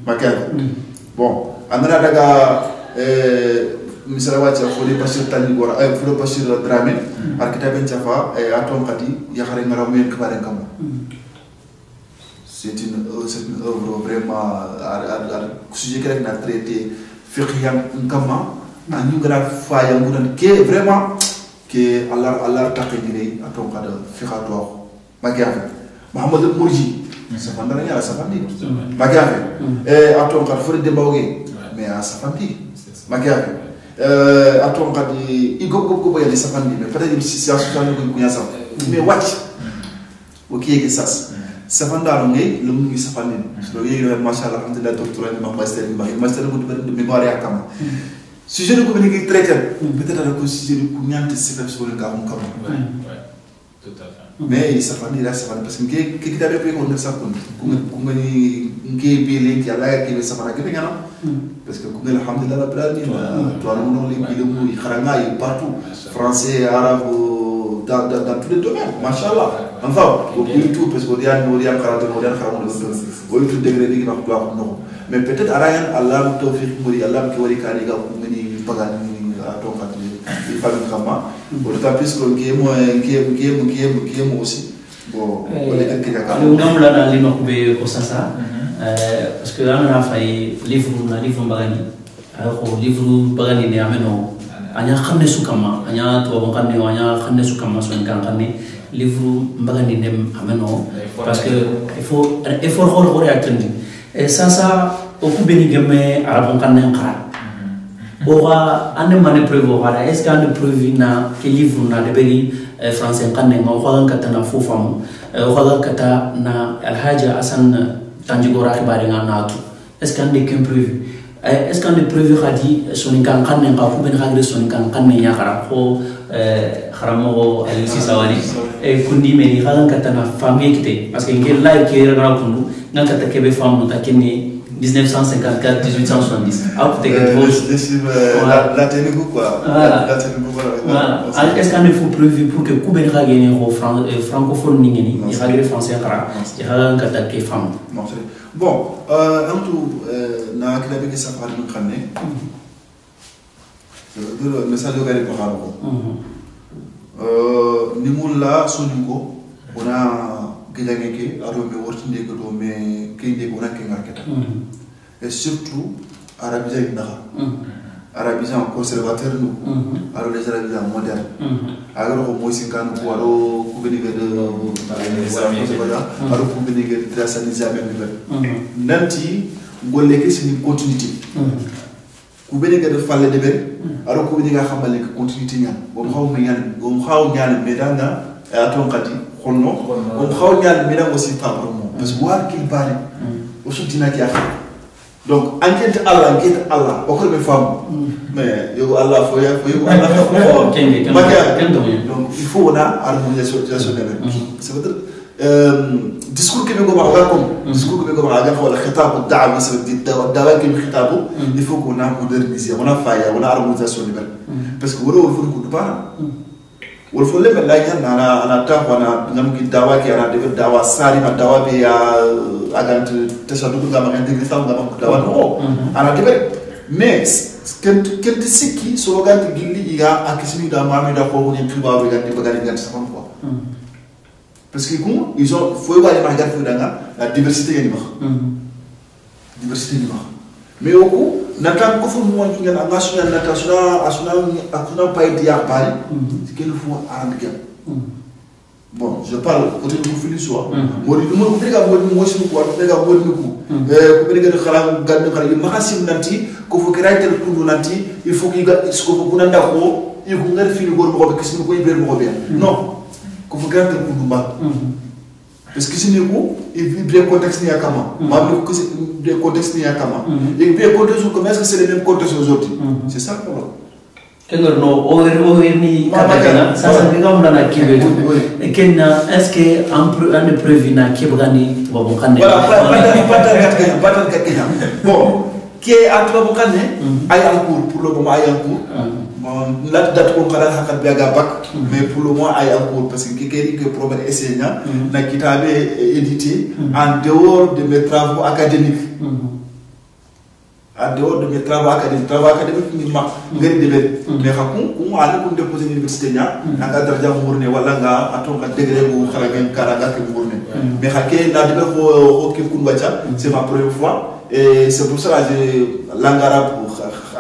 makya bon amana daga misala wati fole bashir tali gora ay fole bashir drame architecte tiafa aton kadi ya xare ngara mo kibare kam c'est une œuvre vraiment sujet qui a traité fiqhiyan kama anyu gara fa ya ngudan ke vraiment que Allah taqini aton kada fiqato makya Mohamed Mourji ça vandana ya safandi makya aton kada fore de bawge mais a safandi makya aton kadi igo ya safandi mais peut-être si c'est association ko kunya sa mais watch o kiyeke sas safanda lo ngay lo ngi safandi so yego machallah alhamdulillah docteur ni master ko de mémoire yakam sujet ko ni traiter peut-être ko sujet ko nyante c'est so le kam tout à fait mais il safani la safani parce que qui kitabe pe ko nessa ko ngani ngi bele ki ala ki be safana ke ngana parce que ko alhamdulillah rabbil alamin to ala no li bi mu kharanga yi partout français arabe dans tous les domaines machallah enfin au tout parce que on karate on kharamu on tout degré digi wax do wax no mais peut-être arayan allah tawfiq muri allah ki wari kani ga ko ngani bagani to fatli il faut le comment d'autant plus que game aussi bon on est que d'accord on a là les noms be osasa parce que là on a fait livre bagani alors livre bagani ne ameno anya xamne su kama anya to bon kanne anya xamne su kama so kan kanne livre bagani dem ameno parce que il faut effort hor attendre et ça au coup beni game arabon kanne khara Ora ane mane preuve ora est-ce qu'ane preuve na ke livre na de beri français kanne ma ko kata na fofam ko kata na alhaja asan tanjigora khibare nga natu est-ce qu'ane ke preuve est-ce qu'ane preuve khadi soni kan kanne ka fu ben khagre soni kan kanne ya khara ko kharamo alisi sawani e kundi meni kata na famille kite parce que ngel live ke ra kundu ngata kebe famu takini 1954 1870 ah peut-être la Ténégou quoi la Ténégou voilà est-ce qu'on est faut prévu pour que Koubeni Rageni francophone ningeni il ragre français kara il ragan katake femme bon en tout na kilabe ke safar mun xamné le message de gari ko xaro ni mulla soningo ona gidangeke aro me wortinde ko do me kende ko nakke ngarketa et surtout arabisant inaha arabisant conservateur nous alors les arabisants modernes alors ko moy kan ko aro ko beni de aro ko beni de traçalisation be nanti golle ke sini continuité ku beni de falle de ben aro ko beni ga xamale ko continuité ñan bo xaw ñaan me danga aton qati xonno on xaw ñaan me danga aussi pas vraiment parce que war qu'il parle au soutien qui a donc enquête Allah au corps de femme mais yo Allah faut Allah donc il faut on a harmonisation c'est votre discours que nous avons discours que nous avons على خطاب الدعوة الدعوة كم خطابه il faut qu'on a modernisé on a failli on a harmonisation parce que ولو الفرق كله بارا والفرق لما لا يجنا أنا تعرف أنا نمكن دعوة كي أنا دبل دعوة ساري ما دعوة بيا agant tesadu ko gama integri sam gama ko dawan o ana debe mais ken siki so gant gilli iga akismi da mami da ko ni tuba be gant bagani gant sam quoi parce que comme ils ont faut ba ma gant danga la diversité gani wax diversité ni wax mais oku natan ko fu mo ngi ngana national asuna payti ya bari ken fu arande bon je parle côté du Philissois modi dum ko tega modi mo sinu ko tega modi ko ko be ngada xalam gaddu xal yi maxasim nanti ko fo kiraytel kundu nanti il faut que ko ko nanda ko il ko ngar fini gor ko be kismi ko iber mo be non ko fo kiraytel kundu ba parce que sinu ko il vit contexte ni akama ma ko de contexte ni akama et bien contexte comme est-ce que c'est le même contexte aujourd'hui c'est ça le problème Kengor no over ni katakana sasa ngam na kibe kenna est-ce que en prévu na kibgani bobo kanne voilà patal katkina bon qui est entre bobo kanne ay en cours pour le moment ay en cours bon la date ko kala hakat biaga bac mais pour le moment ay en cours parce que kekeri que problème enseignant na kitabe édité en dehors de mes travaux académiques en dehors de mes travaux académiques ni ma ngari debe mais xakum ala ko déposer université nya nga darja mourne wala nga aton nga degré bu xaragen karaga ke mourne mais xake na debe ko ke kun wacha c'est ma première fois et c'est pour ça que l'angara pour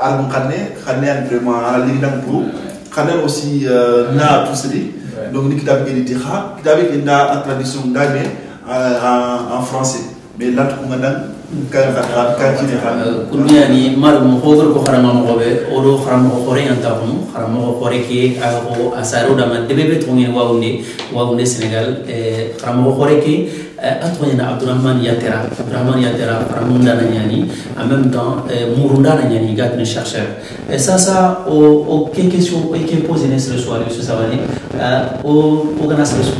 arbu xane vraiment ala li dang pour xane aussi na tout ceci donc ni kitab edité xa kitab ina en tradition d'année en français mais là ko ngadan kunya ni mar mo khogor ko kharama mo be odo kharama ko khore anta ko kharama ko khore ki ko asaro da man debe to ngi wawne Sénégal kharama ko khore ki Antoine Abdourahmane Yatera Ramunda Nanyani, en même temps Murunda Nanyani, garde chercheur. Et ça, quelle question qui est posée ce soir, M. Savani, au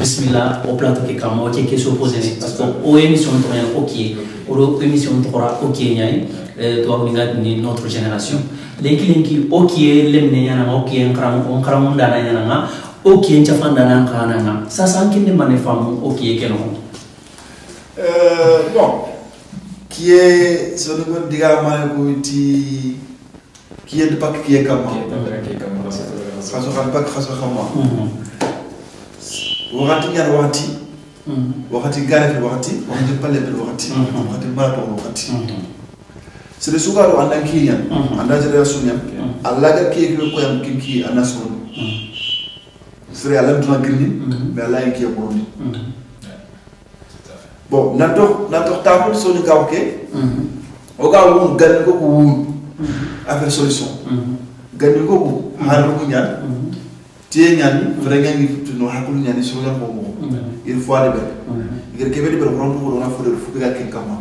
Bismillah, au plateau qui est comme, quelle question posée, parce qu'au émission de ok, émission de ok, toi, notre génération. Les qui ok, les ok, on Kramunda Nanyana, ok, Chafandana Kanana, ça sent qu'il ne manifeste ok, quel bon, qui est sur le mode qui est de pas qui est comme moi. C'est le souvent en Ankiyan, en Algérie, à la guerre qui est le point qui est en Asson. C'est à l'âme de la grille, mais à la qui est bon. Bon, notre table sur le cas, au cas où on gagne beaucoup à faire solution. Gagne beaucoup, Harounian, Tienyan, Vregan, nous Harounian sur le moment. Il faut aller vers. Il y a quelques personnes qui ont fait le fouga qui est comme moi.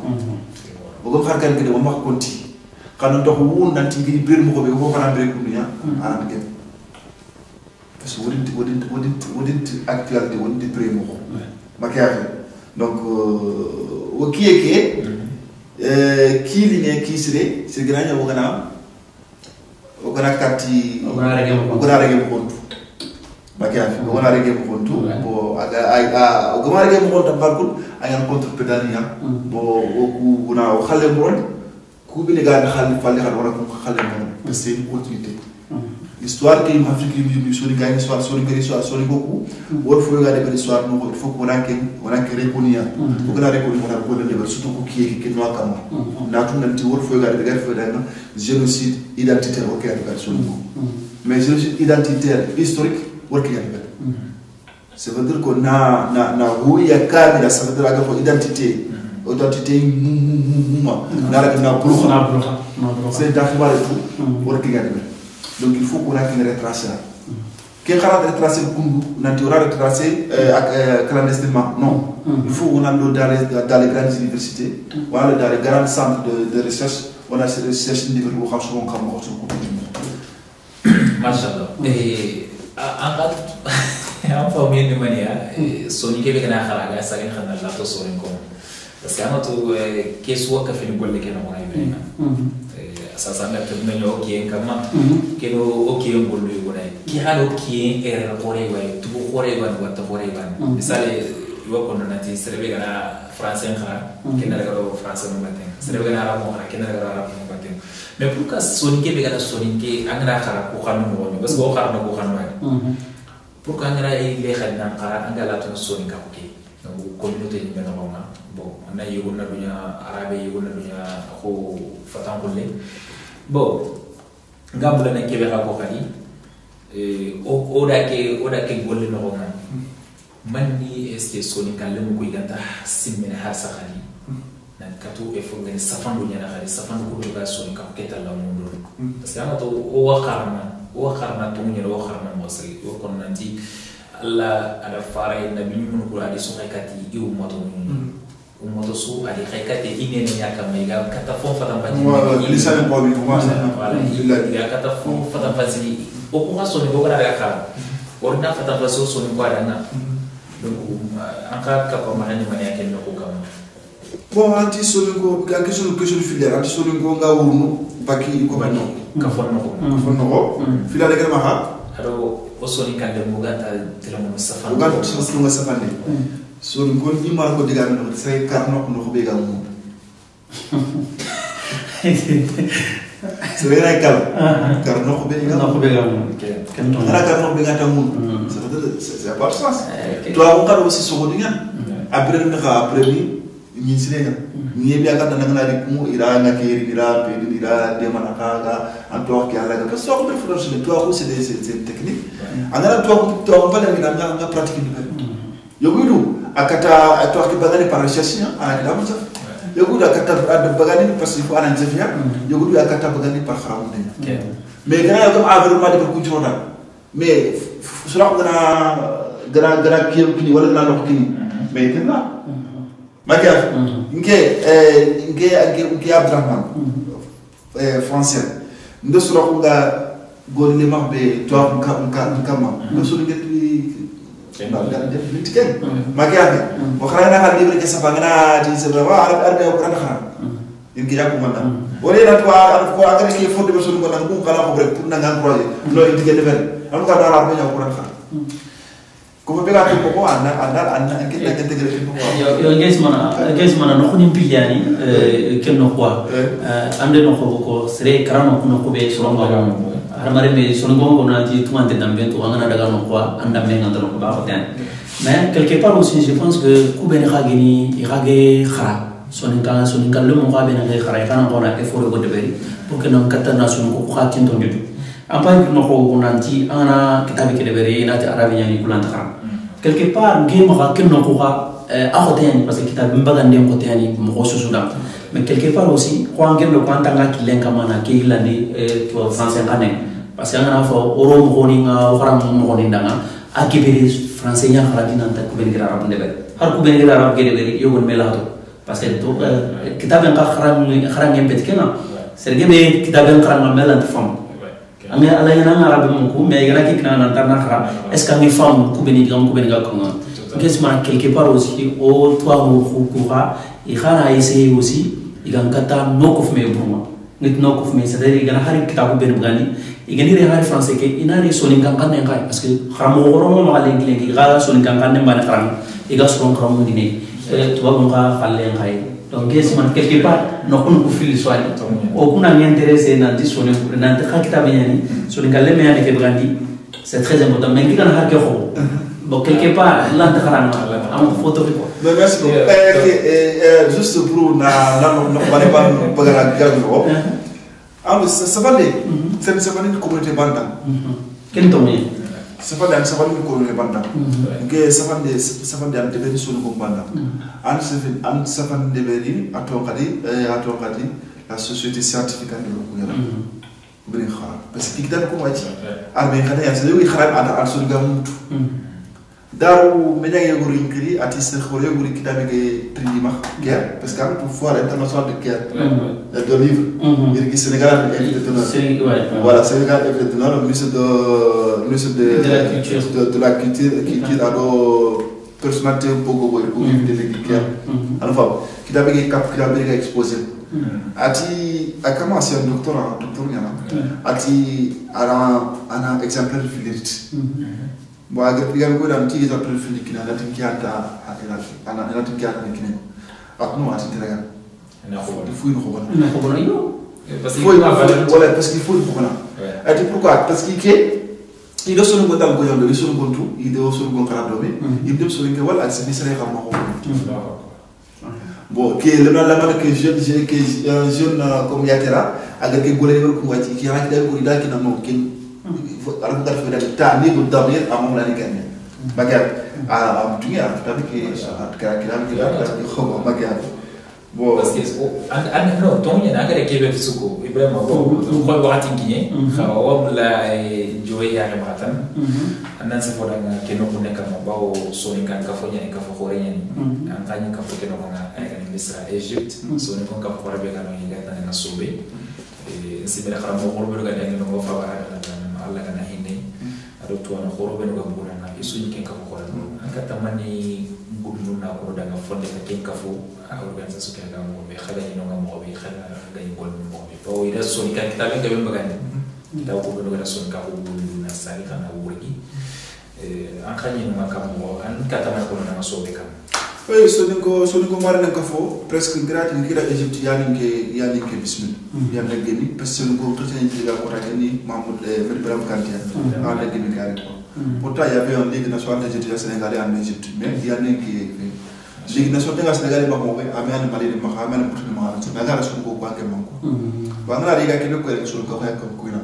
Au cas où on va continuer. Quand on doit où on a tiré le mot, on va faire un peu de parce que vous dites actualité, vous dites primo. Donc, au qui est qui ligne qui serait, c'est grand au grand quartier, au grand règle compte. Au grand règle compte, au grand règle compte, par contre, il y a un contre-pédalier. Bon, on a au Khalemon, Koubi les gars de Khalifali, c'est une continuité. L'histoire qui m'a fait que sur les gars, soit sur les beaucoup, ou il faut regarder l'histoire, il faut qu'on a reconnu, on a reconnu, surtout qui est noir comme moi. Naturellement, il faut regarder le génocide identitaire au Québec sur le coup. Mais génocide identitaire historique au Québec. Ça veut dire qu'on a oui, à Kabila, ça veut dire qu'on identité. Identité, c'est d'avoir tout au Québec. Donc il faut qu'on ait une retracée. Quel cas de retracer le Kundu, on a retracé clandestinement. Non. Il faut qu'on aille dans les grandes universités, on aille dans les grands centres de recherche, on a ces recherches niveau où on a Machallah. Et en famille de manière, Sony qui est à la ça vient de la tour parce qu'il y a notre qui soit café de bolle qui est dans la ça ça n'a pas de ok comment que ok on bolle qui a ok est coré ouais tout coré ouais what coré ouais misale yo ko nati serbe gana français khara qui n'a pas français no matin serbe gana arab khara qui n'a pas arab no matin mais pourquoi Sony qui gana Sony qui angara khara ko khanu no parce que ko khara no ko khanu ouais pourquoi angara ile khana khara angala to Sony ka ok donc communauté ni mena bon on a yego na dunya arabe yego na dunya ko fatan kulle bon ngambula na kebe ka ko kali oda ke golle no ngam manni est Sony kan le ko iganta simena har sakhali nan katu e fo ngani safan dunya na khali safan ko to ga Sony ka keta la mundo parce que amato o wakharna to munya o wakharna mo sari o kon nanti Allah ala faray nabi mun ko adi so kati iu moto su adi khaykate ine ne yakam mega kata fon fata bani lisan ko bi ko ya kata fon fata bani o ko Sony ko gara ka orna fata baso Sony ko adana donc anka ka ko mahani mani yaken no ko kam bon anti Sony ko ka question filière anti Sony ko nga wurnu baki ko banno ka fonno ko filière de ma ha ado o Sony kan de mugata telemono safan mugata safan safan Sony ko ni mar ko diga no sai karno ko be ga mu c'est vrai karno ko be ga mu ara karno be ga ta mu c'est pas sens toi on ka aussi so diga après ne ka après ni sinega ni be ga ta na ri mu ira na ke ira pe ira de manaka en toi qui a la que ça on peut faire sur toi aussi c'est technique angana toi pas de nga pratique yogudu akata toi qui bagani par recherche ana kitabu sa yogudu akata bagani parce qu'il faut ana njefia yogudu akata bagani par kharam mais gana comme environnement de ko jona mais sura gana kiyam kini wala na nok kini mais kenna Makia nke Abdrahman français ndo sura nga gol le marbe to kama ndo sura ngeti tiken Makia mo khana na libre ke safanga di se wa arab o kan khana inki yakku manda wala na to ko agari ke fodde be sunu ko na ko kala ko rek pour na ngan projet lo inti ke defen am ka dara be ya ko kan khana como pega tu poco anda que la gente que yo guys mana no kuni piliani ken no kwa ande no ko sere karano kuno ko be so ngam armare be so ngam ko na ti tumante dambe to angana daga no kwa anda me ngando ko ba hoten mais quelque part aussi je pense que ku ben khagini irage khara soninka le mo ga ben ngai khara kana ko na effort ko deberi pour que non katana sunu ko khatin to ndu apa no ko nanti ana kitabi ke deberi na ta arabi yani kulan khara quelque part game ga ken no ko ga akoteni parce que kitab mbagande ko tani mo susuda mais quelque part aussi ko angel no kwanta nga kilenga mana ke ilani to français ngane parce que ngana fo oro mo ni nga faram mo ni ndanga akibiri français nya khara dinan ta ko ben gira arab ndebe har ko ben gira arab ke debe yogon melato parce que to kitab nga khara ngem kena serge be kitab nga khara melant fam anga ala yana arab mo ko mais gana ki kana ta na khara est ce que ngi fam ko ben digam ko ben ga ko qu'est-ce que quelque part aussi au toi mo khukura i khana essayer aussi igan kata nokof me bruma nit nokof me c'est-à-dire igana hari kitabu ben bugani igani re hari français ke inari soninga kan ngai parce que khamo goro mo ma lengi lengi ga soninga kan ne bana kram iga soron kram dine to ba nga khalle ngai donc qu'est-ce que quelque part no kun ku fil swali o kuna ni intéressé na disone na ta kitabu yani soninga le me yani ke bugandi c'est très important mais igana har ke kho bon quelque part là ta kharana am photo ko merci juste pour no bale ban bagala gago am sabale sen sabale communauté banda ken to me sabale communauté banda ke sabale am deveni sunu ko banda an sabale deveni ato kadi la société scientifique de l'Ouganda brin khar parce que kidan ko wati arme khana ya se wi kharam ada al sunu gamutu daru menya yeguri ngiri ati se khore yeguri kitabe ke prindima guerre parce que pour foire international de guerre de livre il qui Sénégal invité d'honneur voilà Sénégal invité d'honneur le ministre de la culture a do personnalité beaucoup pour inviter les guerre enfin kitabe ke cap kitabe ke exposé ati a commencé un doctorat yana ati ana exemplaire de fidelité bon agar pigan ko dam tigi ta profil kina la tin kiata ana tin kiata kina atno ati teraga na ko ko bona yo parce que voilà parce qu'il faut ko bona ati pourquoi parce que il do sonu gondal ko yondo sonu gontu il do sonu gon kala dobe il dem sonu ke wala ati sere xam ko bon que le la mal que jeune comme yatera agar ke golé ko wati ki ha da ko da kina no kin alors que tu as tani pour dormir à mon année gagne bagar à dunia tapi que bagar bon parce que an no tonya na gare kebe fisuko ibrahima ko wakati ngine khawa la joy ya matan annan se foda nga keno ko neka mabaw so ni kan ka fonya ka fo khore nyani an tanya ka fo keno nga ay kan misra Egypt so ni kon ka khore be kan ni ga tan na sobe sibira khara mo khore be ga dangi no fa ba Allah kana hinne ado to na khoro ben ko buna na isu ni ken ka ko an ka tamani gudu na ko daga fonde ka ken ka fo a organisation ke ga mo be khala ni no mo be khala ga ni gol mo be to ida so ni ka kitabe ka be magani da ko be no so ka ko gudu na sari kana wuri an khani no ka mo an ka tamani ko na so be kam oui so ni ko mari na ka fo presque gratuit ngira Egypte yani ke bismillah yalla gemi parce que ko totene diga ko ta ni Mahmoud Medbram Kantia a la gemi kare ko pourtant il y avait un ligue nationale de jeudi sénégalais en Égypte mais il y a qui ligue nationale de sénégalais ba mo be amana mali de ma amana mutu ma na gara so ko kwa ke manko ba ngara riga ke ko so ko ha ko ina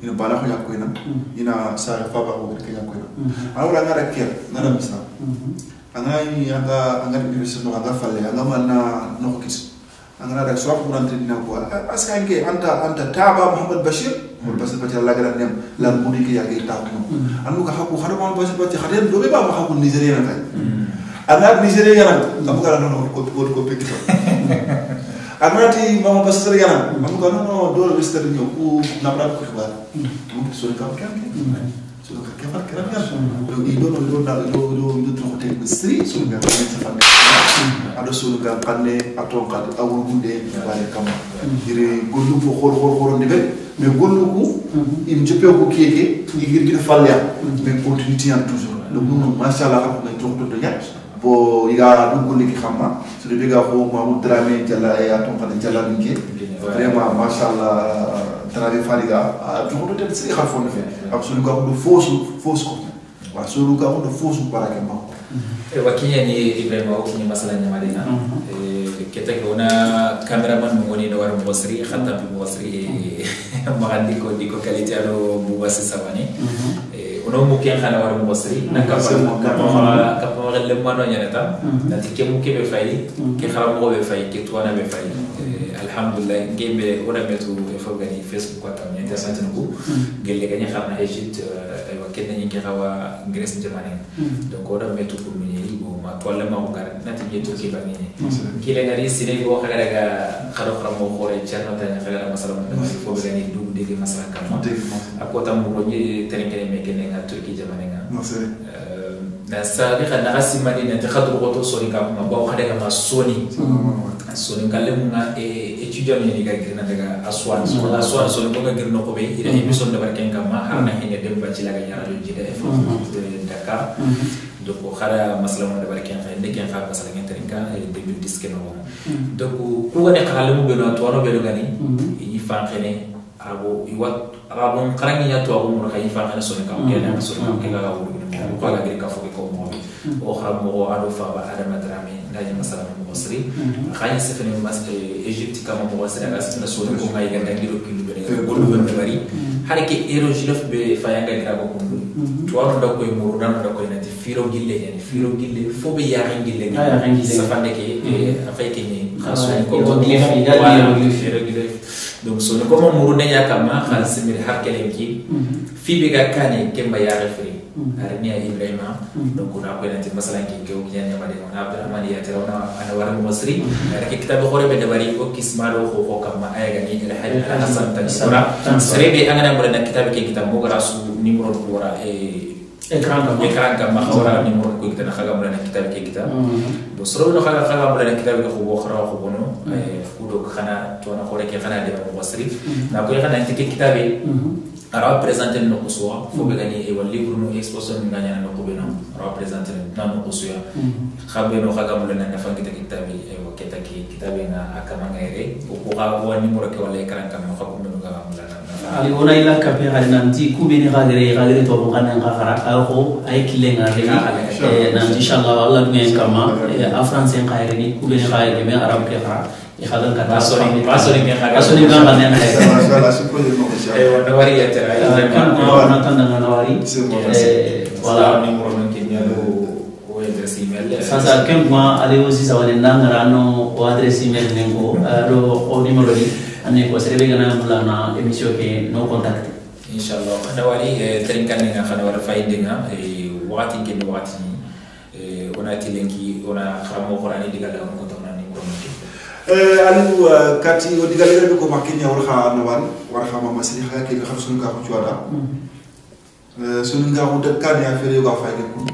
ina bala ko yakko ina ina sa fa ba ko ke yakko ina awra ngara ke ngara misa angai anga université no anga falle anga manna no kit anga da so ko rentre dina ko aska ke anta taba Muhammad Bashir wal basir bati Allah gara nem la mudi ke yake ta ko anu ka hakku hada Muhammad Bashir bati hada do be ba hakku Nigeria na Anak Nigeria yana amuka no ko pekito. Anati mama pastor yana amuka no do Mr. Nyo ku namra ko ba. Mu so ka kan. So ka kafar kan ya. Do ido to te Misri so ga ta fa. Ado so ga kanne ato ka awul gunde bare kam. Dire gollu ko xor ndibe mais gollu ko il jope ko keke ngir gi falya mais continuité en toujours. Le monde machallah ko to nya. Bo iga dugul ki xamma su de biga ko Mahmoud Dramé jalla ya ton fa jalla binke vraiment machallah Dramé fariga to to te si xafone fe absolu ka do fausse ko wa sulu ka do fausse baraka ma wakinya ni Ibrahima wakinya masala nya madina kete gona cameraman ngoni no warum bosri khatam bi bosri magandi ko diko qualité alo bu wasi sabani ono mungkin kana warum bosri kapal le mano nyata nanti ke mungkin be fay ke kharam go be fay ke tuana be fay alhamdulillah gembe ora metu e fogani Facebook ko tam internet ko gelle ganya xamna Egypte ay wakena ni ke xawa Grèce jamane donc ora metu ko mini bo ma tolle ma ko gar nanti jeto ke bani ki le ngari sire go xagara ga kharo kharo mo xore cerno tan xagara masala mo fo be ni dug dege masala kam akota mo ko ni terenkene me kene nga Turki jamane nga na sabi kana asimani na takhadu goto sori kam ma ba xade ga soni soni kalem nga étudiant ni ga girna daga aswan soni ko ga girno ko be ida émission de barken kam ma harna hene dem ba ci la ga ñara do jide de Dakar donc xara masala mo de barken fa ndeken fa masala ngeen terinka 2010 keno donc ku wone xalemu be no to no be do gani yi fa xene abo iwat rabon karangi ya to mo ka yi fa xene soni kam ngeen soni kam ke ga wuru ko la gri ka fo ko mo o xam mo ado fa ba Adama Dramé ndaje masala mo Misri khani sefene mas Egypte kama mo wasira asna soni ko ngai ga ngiro kilu be ko lu be bari harike ero jilof be fa yanga gra ko kundu to waro da koy mo ran da koy nati firo gille fo be ya ngille ni safande ke afay ke ni khaso ko firo gille donc so ko mo murune ya kama khas mir harkelen ki fi be ga kane kemba ya refri arnia Ibrahima donc na ko nati masalan ki ko nyanya made na Abdurrahman ya tarawna ana wara Misri ke kitab khore be dabari ko kismalo ko kama ay ga ni ila hadith hasan tan sura serebe angana mo na kitab ke kitab mo rasu numéro ko wara ekran kama khawara numéro ko kitana khaga mo na kitab ke kitab do soro no khaga mo na kitab ko bo khara ko bono ko do khana to na khore ke khana de Misri na ko khana ke kitabe ara présenter no kuswa fo be gani e wal livre no exposition nganya no ko be no ara présenter na no kuswa khabe no khaga mo na fa kita kitabi e waketa ki kitabi na akama ngaire ko ga wa numéro ke wala ekran kam no khako no ga mo na ali ona ila kape ga nanti ku be ni gagere to mo kana ngara ko ay kilenga de na inshallah Allah ngi kama a français ngaire ni ku be ni gaire me arab ke ga ikhadan kata pasoni kan banen hai Mashallah suppose no wana wari ya tera wana tanda wari wala ni moro men kenya do o adresse email sasa kem ma ale aussi sa wale nangara no o adresse email nengo do o numero ni ane ko serebe gana mulana emission ke no contact inshallah ana wari terinkan nga khana wala faydinga wati ke do wati ona tilenki ona khamo qurani digala on ko tona ni ko Aliou kati o digal ko makenya warxa nawan warxa mama sri xa ke xam sunu ka ko ciwada sunu nga ko de kan ya fere ko fayde ko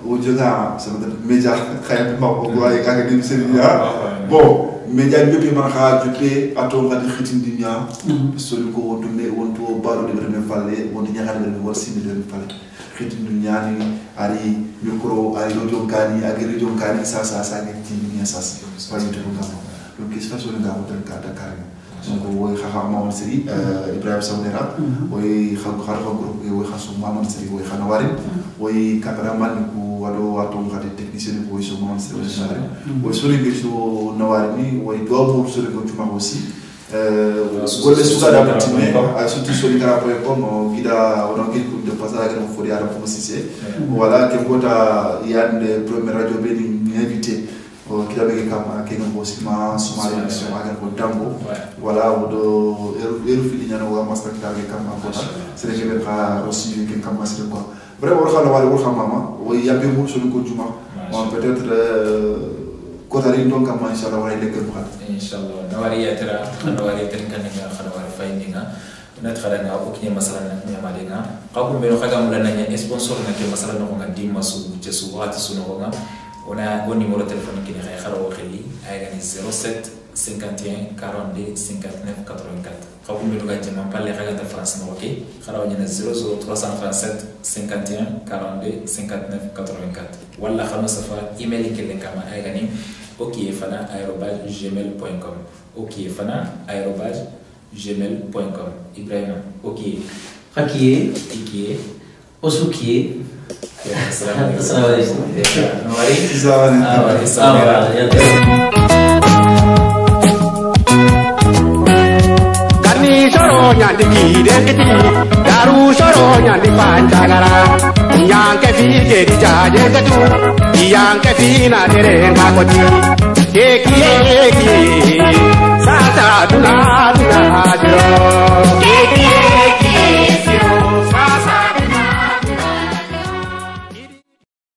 o jonga sama de media xay ma ko way ka ngi sri ya bon media bi man xa jupe ato ngadi khitin dinya sunu ko dumbe wonto baro de reme falle won nyaxal de wor simile falle khitin dunya ni ari micro ari radio kani agri radio kani sa ngati ni sa pas du tout donc qu'est-ce que ça sur le gars de Dakar donc oui xaxa Mamadou Seri Ibrahima Sawnera oui xaxa groupe oui xasu Mamadou Seri oui xana wari oui cameraman ko wado atom xade technicien ko so Mamadou Seri oui sur les so nawari ni oui do sur le tuma aussi golle suka da patime surtout sur litera.com gida on a quelque de passage no fori ara pour Cissé voilà que kota yan de première radio beni invité kila bege kama kenga bosima somali so aga ko dambo wala wodo eru fili nyana wa master kila bege kama ko sere ke ka rosi ke kama sere ko vraiment war xala war mama o yabbe mo so ko juma on peut-être kotari donc am inshallah wala lekkel bu inshallah nawari yatara nawari tenkan nga xalawari fayninga net xalanga o kini masala na nyamalinga qabu melo xaga mulana nya sponsor na ke masala no nga dimma su ci su wati su no nga ona go numéro téléphone kini xay xaro xeli ay gani 07 51 42 59 84 qabu melo ga jama palle xaga ta France no ok xaro nya 00 337 51 42 59 84 wala xama safa email kele kama ay gani okfana@gmail.com okfana@gmail.com Ibrahima ok hakiye ikiye osukiye assalamu alaikum Karni soro nyandi dekiti daru soro nyandi panjagara nyanke fi ke jaje gatu yanke fi na dere ngakoti eki sata dula dula jiro eki